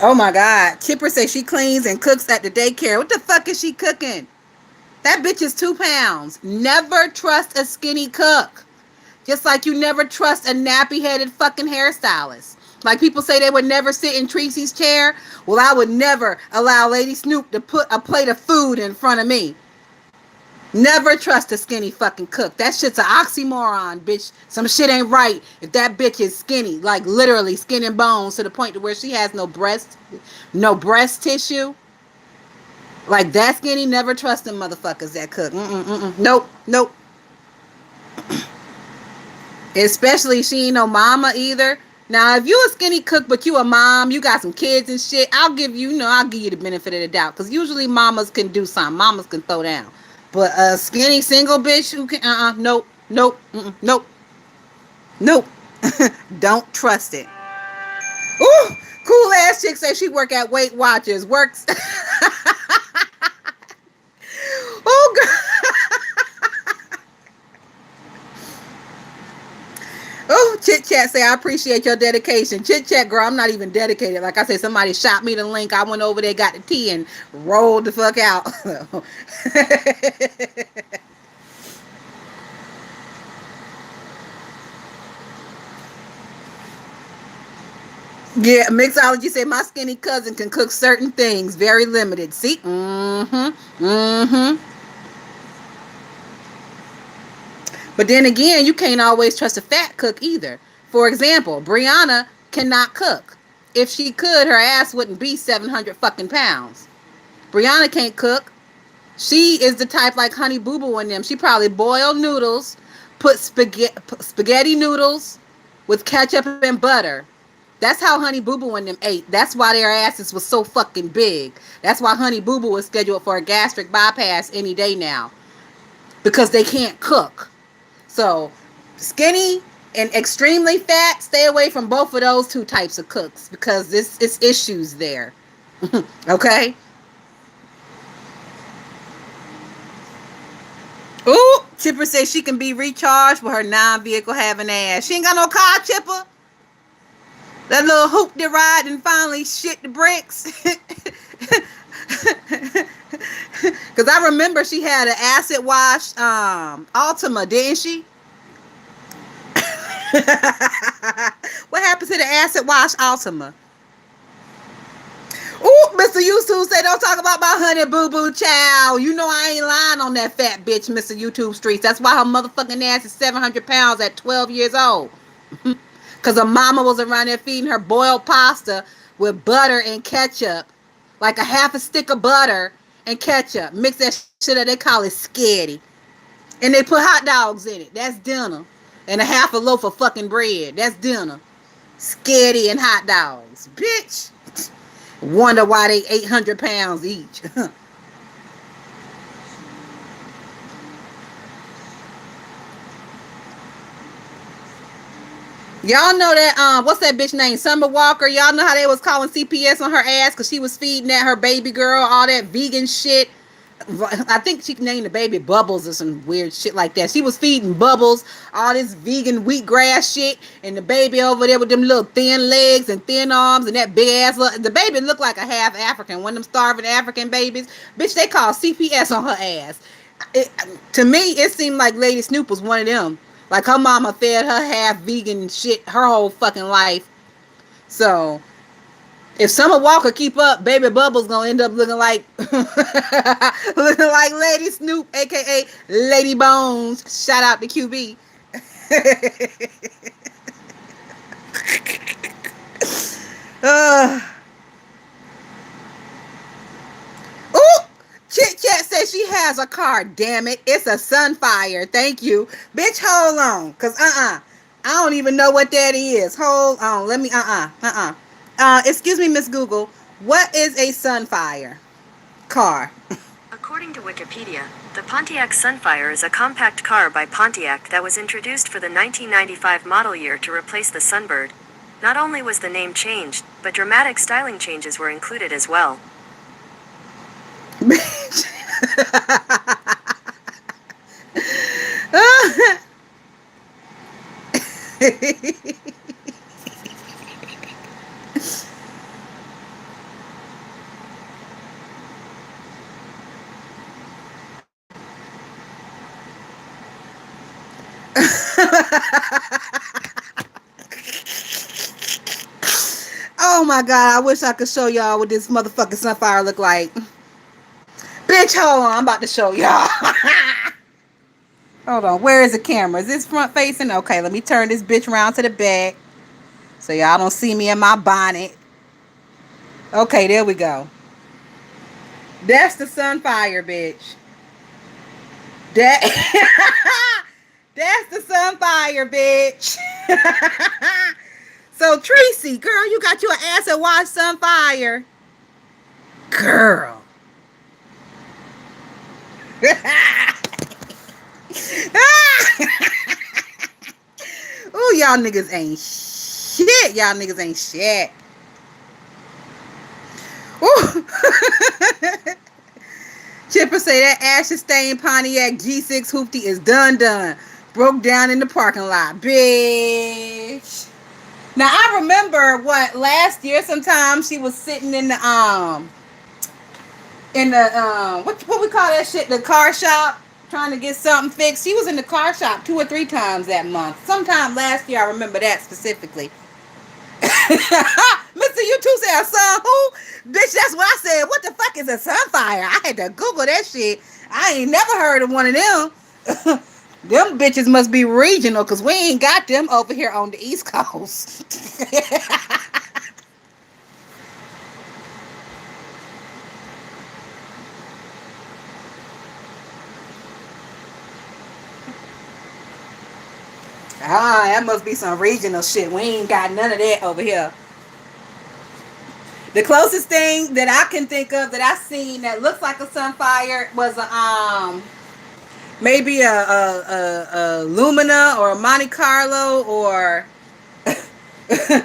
Oh my God. Chipper says she cleans and cooks at the daycare. What the fuck is she cooking? That bitch is 2 pounds. Never trust a skinny cook. Just like you never trust a nappy-headed fucking hairstylist. Like people say they would never sit in Tracy's chair. Well, I would never allow Lady Snoop to put a plate of food in front of me. Never trust a skinny fucking cook. That shit's an oxymoron, bitch. Some shit ain't right if that bitch is skinny, like literally skin and bones to the point to where she has no breast tissue. Like that skinny, never trust them motherfuckers that cook. Nope. Especially she ain't no mama either. Now, if you a skinny cook, but you a mom, you got some kids and shit, I'll give you the benefit of the doubt. Because usually mamas can do something. Mamas can throw down. But a skinny single bitch who can, nope. Don't trust it. Ooh, cool ass chick say she work at Weight Watchers. Works. Oh, God. Oh, Chit Chat say, I appreciate your dedication. Chit Chat, girl, I'm not even dedicated. Like I said, somebody shot me the link. I went over there, got the tea, and rolled the fuck out. Yeah, Mixology said, my skinny cousin can cook certain things. Very limited. See? But then again, you can't always trust a fat cook either. For example, Brianna cannot cook. If she could, her ass wouldn't be 700 fucking pounds. Brianna can't cook. She is the type like Honey Boo Boo and them. She probably boil noodles, put spaghetti noodles with ketchup and butter. That's how Honey Boo Boo and them ate. That's why their asses was so fucking big. That's why Honey Boo Boo is scheduled for a gastric bypass any day now. Because they can't cook. So, skinny and extremely fat, stay away from both of those two types of cooks because this is issues there. Okay? Ooh, Chipper says she can be recharged with her non-vehicle having ass. She ain't got no car, Chipper. That little hoop they ride and finally shit the bricks. Because I remember she had an acid wash Altima, didn't she? What happened to the acid wash Altima? Ooh, Mr. YouTube say, don't talk about my Honey Boo Boo child. You know I ain't lying on that fat bitch, Mr. YouTube Streets. That's why her motherfucking ass is 700 pounds at 12 years old. Because her mama was around there feeding her boiled pasta with butter and ketchup. Like a half a stick of butter and ketchup. Mix that shit up. They call it sketty. And they put hot dogs in it. That's dinner. And a half a loaf of fucking bread. That's dinner. Sketty and hot dogs. Bitch. Wonder why they 800 pounds each. Y'all know that, what's that bitch name? Summer Walker. Y'all know how they was calling CPS on her ass because she was feeding that her baby girl all that vegan shit. I think she named the baby Bubbles or some weird shit like that. She was feeding Bubbles all this vegan wheatgrass shit, and the baby over there with them little thin legs and thin arms and that big ass. The baby looked like a half African, one of them starving African babies. Bitch, they called CPS on her ass. It, to me, it seemed like Lady Snoop was one of them. Like her mama fed her half vegan shit her whole fucking life. So if Summer Walker keep up, Baby Bubbles gonna end up looking like looking like Lady Snoop, aka Lady Bones. Shout out to QB. uh, Ooh, Chit Chat says she has a car. Damn it, it's a Sunfire. Thank you, bitch. Hold on, cause I don't even know what that is. Hold on, let me excuse me, Miss Google. What is a Sunfire car? According to Wikipedia, the Pontiac Sunfire is a compact car by Pontiac that was introduced for the 1995 model year to replace the Sunbird. Not only was the name changed, but dramatic styling changes were included as well. Bitch. Oh my god, I wish I could show y'all what this motherfucking Sunfire look like. Bitch, hold on, I'm about to show y'all. Hold on, where is the camera? Is this front facing? Okay, let me turn this bitch around to the back so y'all don't see me in my bonnet. Okay, there we go. That's the Sunfire, bitch. That That's the Sunfire, bitch. So Tracy, girl, you got you an ass and watch Sunfire. Girl. Ooh, y'all niggas ain't shit. Y'all niggas ain't shit. Ooh. Chipper say that ashes stained Pontiac G6 hoopty is done. Broke down in the parking lot. Bitch. Now I remember what last year sometime she was sitting in the what we call that shit, the car shop, trying to get something fixed. She was in the car shop 2 or 3 times that month. Sometime last year, I remember that specifically. Mr. U2 said, son, who? Bitch, that's what I said. What the fuck is a Sunfire? I had to Google that shit. I ain't never heard of one of them. Them bitches must be regional because we ain't got them over here on the East Coast. That must be some regional shit. We ain't got none of that over here. The closest thing that I can think of that I seen that looks like a Sunfire was maybe a Lumina or a Monte Carlo or I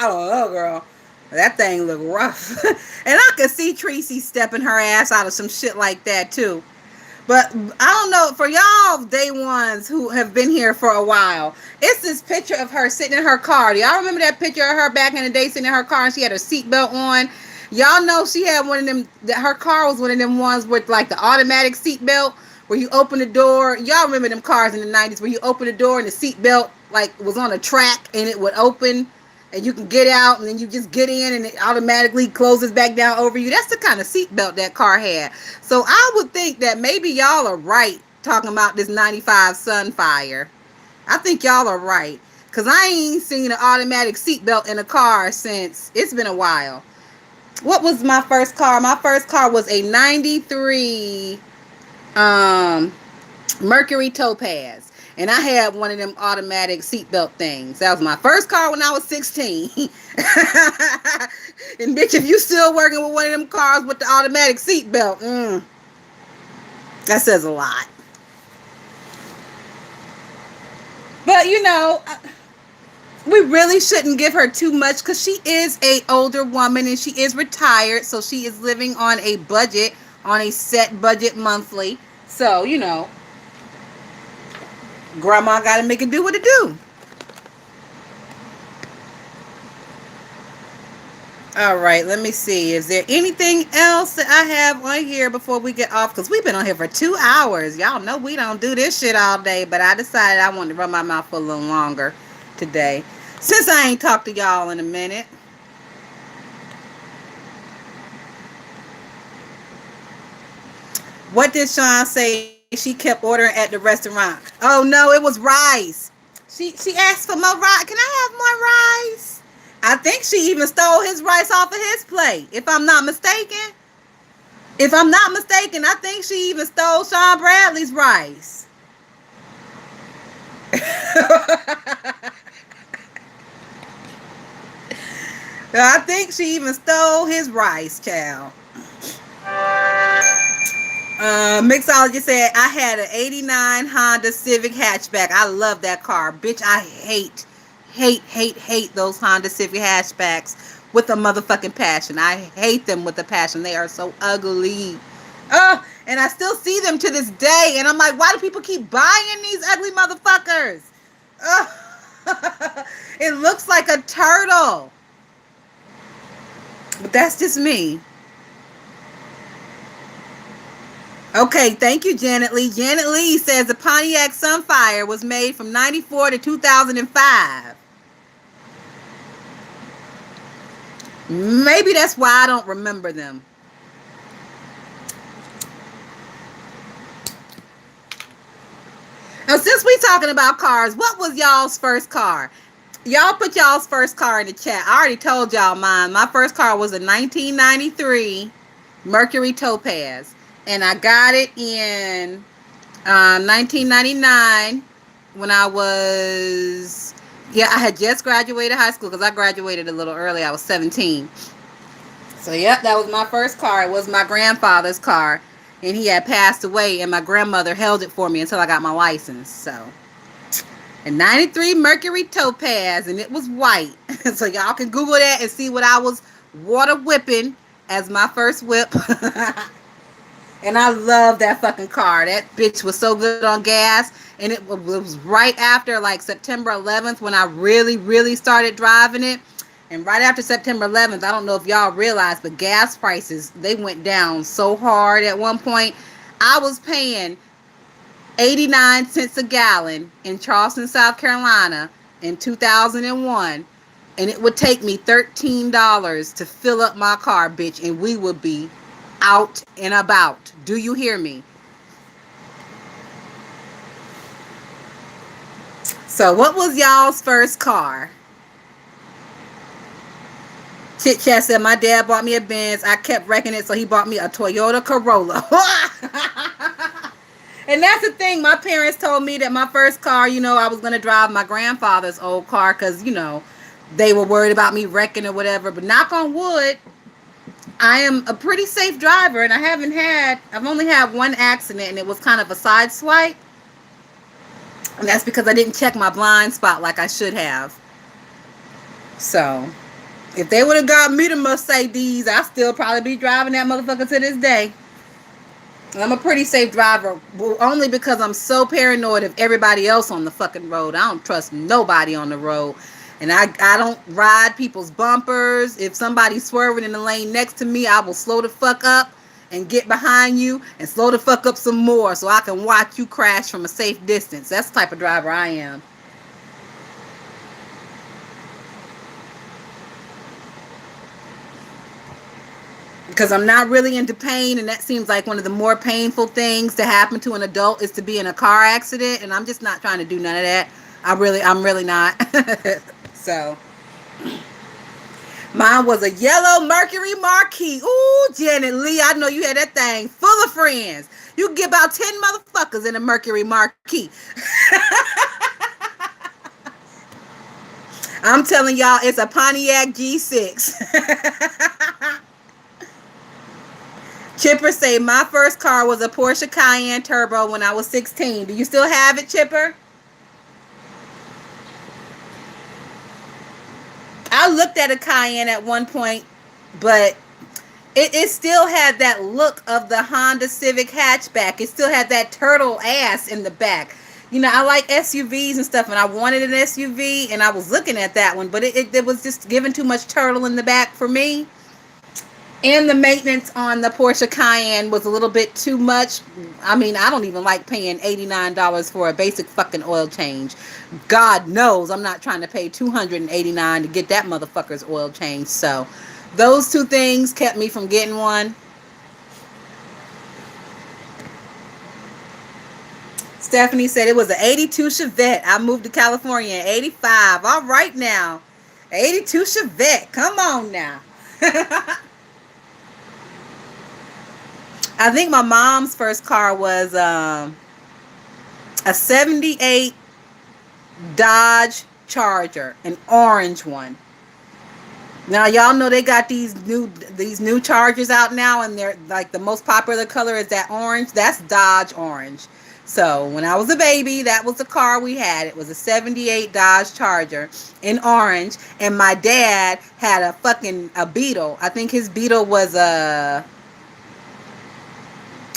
don't know, girl. That thing look rough. And I could see Tracy stepping her ass out of some shit like that too. But I don't know, for y'all day ones who have been here for a while, it's this picture of her sitting in her car. Do y'all remember that picture of her back in the day sitting in her car and she had her seatbelt on? Y'all know she had one of them, that her car was one of them ones with like the automatic seatbelt where you open the door. Y'all remember them cars in the 90s where you open the door and the seatbelt like was on a track and it would open and you can get out and then you just get in and it automatically closes back down over you. That's the kind of seatbelt that car had. So I would think that maybe y'all are right talking about this 95 Sunfire. I think y'all are right. Because I ain't seen an automatic seatbelt in a car since it's been a while. What was my first car? My first car was a 93 Mercury Topaz. And I had one of them automatic seatbelt things. That was my first car when I was 16. And bitch, if you still working with one of them cars with the automatic seatbelt, that says a lot. But you know, we really shouldn't give her too much because she is a older woman and she is retired, so she is living on a budget. on a set budget monthly. So, grandma got to make it do what it do. All right, let me see. Is there anything else that I have on here before we get off? Because we've been on here for 2 hours. Y'all know we don't do this shit all day, but I decided I wanted to run my mouth for a little longer today. Since I ain't talked to y'all in a minute. What did Sean say she kept ordering at the restaurant? Oh no, it was rice. She asked for more rice. Can I have more rice? I think she even stole his rice off of his plate, if I'm not mistaken. If I'm not mistaken, I think she even stole Sean Bradley's rice. I think she even stole his rice, child. Mixologist said, I had an 89 Honda Civic hatchback. I love that car. Bitch, I hate those Honda Civic hatchbacks with a motherfucking passion. I hate them with a passion. They are so ugly. And I still see them to this day. And I'm like, why do people keep buying these ugly motherfuckers? It looks like a turtle. But that's just me. Okay, thank you, Janet Lee. Janet Lee says the Pontiac Sunfire was made from 94 to 2005. Maybe that's why I don't remember them. Now, since we talking about cars, what was y'all's first car? Y'all put y'all's first car in the chat. I already told y'all mine. My first car was a 1993 Mercury Topaz. And I got it in 1999 when I had just graduated high school because I graduated a little early. I was 17. So, yep, that was my first car. It was my grandfather's car. And he had passed away, and my grandmother held it for me until I got my license. So, a 93 Mercury Topaz, and it was white. So, y'all can Google that and see what I was water whipping as my first whip. And I love that fucking car. That bitch was so good on gas. And it was right after like September 11th when I really, really started driving it. And right after September 11th, I don't know if y'all realize, but gas prices, they went down so hard at one point. I was paying 89 cents a gallon in Charleston, South Carolina in 2001. And it would take me $13 to fill up my car, bitch. And we would be out and about. Do you hear me? So what was y'all's first car? Chit Chat said my dad bought me a Benz. I kept wrecking it, so he bought me a Toyota Corolla. And that's the thing. My parents told me that my first car, I was going to drive my grandfather's old car because, they were worried about me wrecking or whatever. But knock on wood, I am a pretty safe driver, and I've only had one accident, and it was kind of a side swipe. And that's because I didn't check my blind spot like I should have. So, if they would have got me to Mercedes, I'd still probably be driving that motherfucker to this day. I'm a pretty safe driver, only because I'm so paranoid of everybody else on the fucking road. I don't trust nobody on the road. And I don't ride people's bumpers. If somebody's swerving in the lane next to me, I will slow the fuck up and get behind you and slow the fuck up some more so I can watch you crash from a safe distance. That's the type of driver I am. Because I'm not really into pain, and that seems like one of the more painful things to happen to an adult is to be in a car accident, and I'm just not trying to do none of that. I'm really not. So, mine was a yellow Mercury Marquis. Ooh, Janet Lee, I know you had that thing full of friends. You can get about 10 motherfuckers in a Mercury Marquis. I'm telling y'all, it's a Pontiac G6. Chipper say, my first car was a Porsche Cayenne Turbo when I was 16. Do you still have it, Chipper? I looked at a Cayenne at one point, but it still had that look of the Honda Civic hatchback. It still had that turtle ass in the back. You know, I like SUVs and stuff, and I wanted an SUV, and I was looking at that one, but it was just giving too much turtle in the back for me. And the maintenance on the Porsche Cayenne was a little bit too much. I mean, I don't even like paying $89 for a basic fucking oil change. God knows I'm not trying to pay $289 to get that motherfucker's oil change. So those two things kept me from getting one. Stephanie said it was an 82 Chevette. I moved to California in 85. All right now. 82 Chevette. Come on now. I think my mom's first car was a 78 Dodge Charger, an orange one. Now y'all know they got these new Chargers out now, and they're like the most popular color is that orange. That's Dodge orange. So when I was a baby, that was the car we had. It was a 78 Dodge Charger in orange, and my dad had a Beetle. I think his Beetle was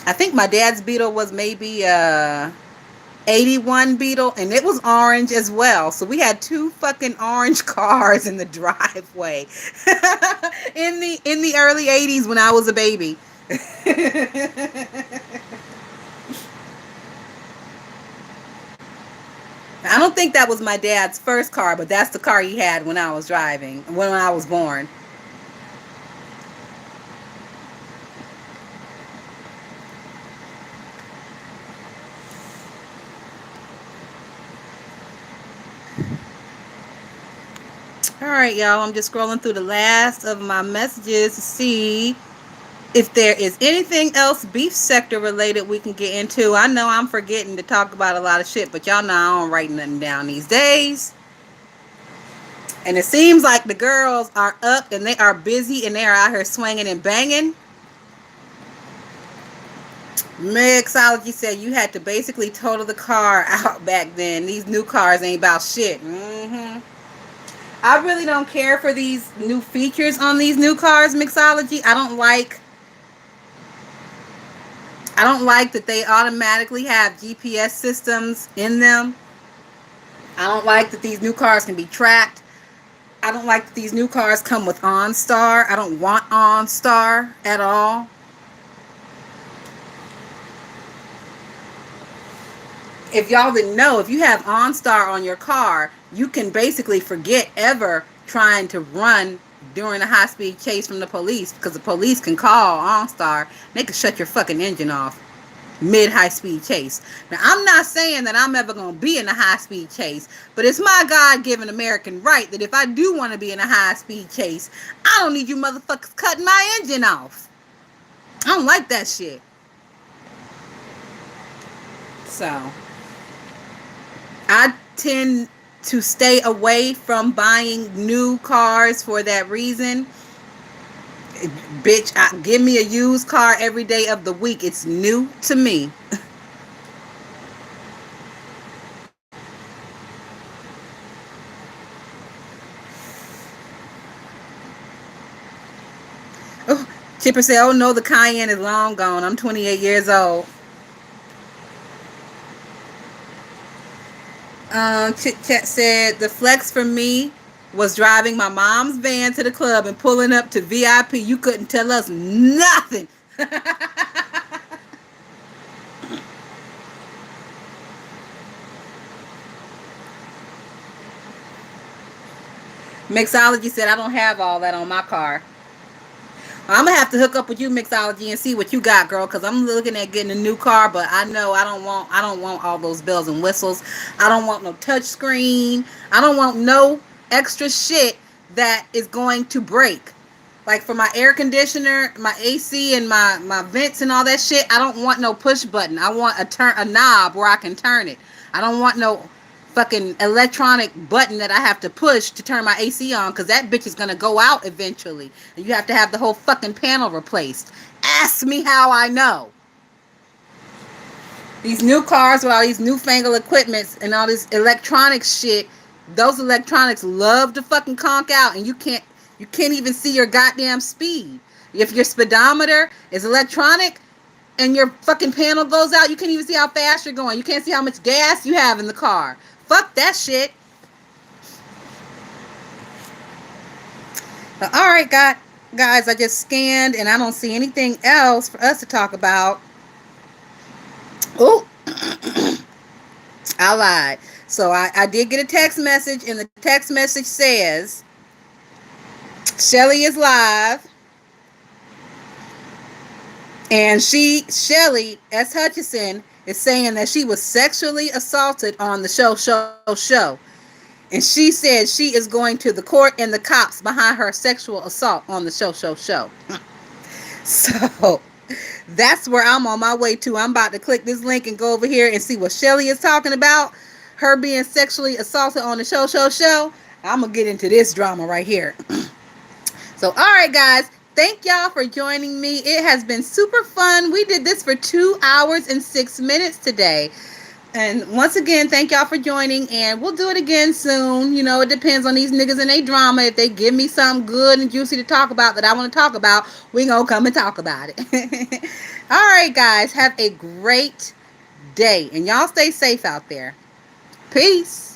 I think my dad's Beetle was maybe 81 Beetle, and it was orange as well. So we had two fucking orange cars in the driveway in the early 80s when I was a baby. I don't think that was my dad's first car, but that's the car he had when I was driving, when I was born. All right, y'all. I'm just scrolling through the last of my messages to see if there is anything else beef sector related we can get into. I know I'm forgetting to talk about a lot of shit, but y'all know I don't write nothing down these days. And it seems like the girls are up and they are busy and they are out here swinging and banging. Mixology said you had to basically total the car out back then. These new cars ain't about shit. I really don't care for these new features on these new cars, Mixology. I don't like that they automatically have GPS systems in them. I don't like that these new cars can be tracked. I don't like that these new cars come with OnStar. I don't want OnStar at all. If y'all didn't know, if you have OnStar on your car, you can basically forget ever trying to run during a high-speed chase from the police, because the police can call OnStar. They can shut your fucking engine off mid-high-speed chase. Now, I'm not saying that I'm ever going to be in a high-speed chase, but it's my God-given American right that if I do want to be in a high-speed chase, I don't need you motherfuckers cutting my engine off. I don't like that shit. So I tend to stay away from buying new cars for that reason. Bitch, give me a used car every day of the week. It's new to me. Oh, Chipper said, oh no, the Cayenne is long gone. I'm 28 years old. Chit Chat said the flex for me was driving my mom's van to the club and pulling up to VIP. You couldn't tell us nothing. Mixology said I don't have all that on my car. I'm gonna have to hook up with you, Mixology, and see what you got, girl, because I'm looking at getting a new car, but I know I don't want all those bells and whistles. I don't want no touch screen. I don't want no extra shit that is going to break. Like for my air conditioner, my AC, and my vents and all that shit, I don't want no push button. I want a knob where I can turn it. I don't want no fucking electronic button that I have to push to turn my AC on, because that bitch is going to go out eventually. And you have to have the whole fucking panel replaced. Ask me how I know. These new cars with all these newfangled equipments and all this electronic shit, those electronics love to fucking conk out, and you can't even see your goddamn speed. If your speedometer is electronic and your fucking panel goes out, you can't even see how fast you're going. You can't see how much gas you have in the car. Fuck that shit. All right, guys, I just scanned and I don't see anything else for us to talk about. Oh, I lied. So I did get a text message, and the text message says, Shelly is live. And Shelly S. Hutchison, is saying that she was sexually assaulted on the show. And she said she is going to the court and the cops behind her sexual assault on the show. So that's where I'm on my way to. I'm about to click this link and go over here and see what Shelly is talking about. Her being sexually assaulted on the show. I'm going to get into this drama right here. So, all right, guys. Thank y'all for joining me. It has been super fun. We did this for 2 hours and 6 minutes today. And once again, thank y'all for joining, and we'll do it again soon. You know, it depends on these niggas and their drama. If they give me something good and juicy to talk about that I want to talk about, we gonna come and talk about it. All right, guys, have a great day, and y'all stay safe out there. Peace.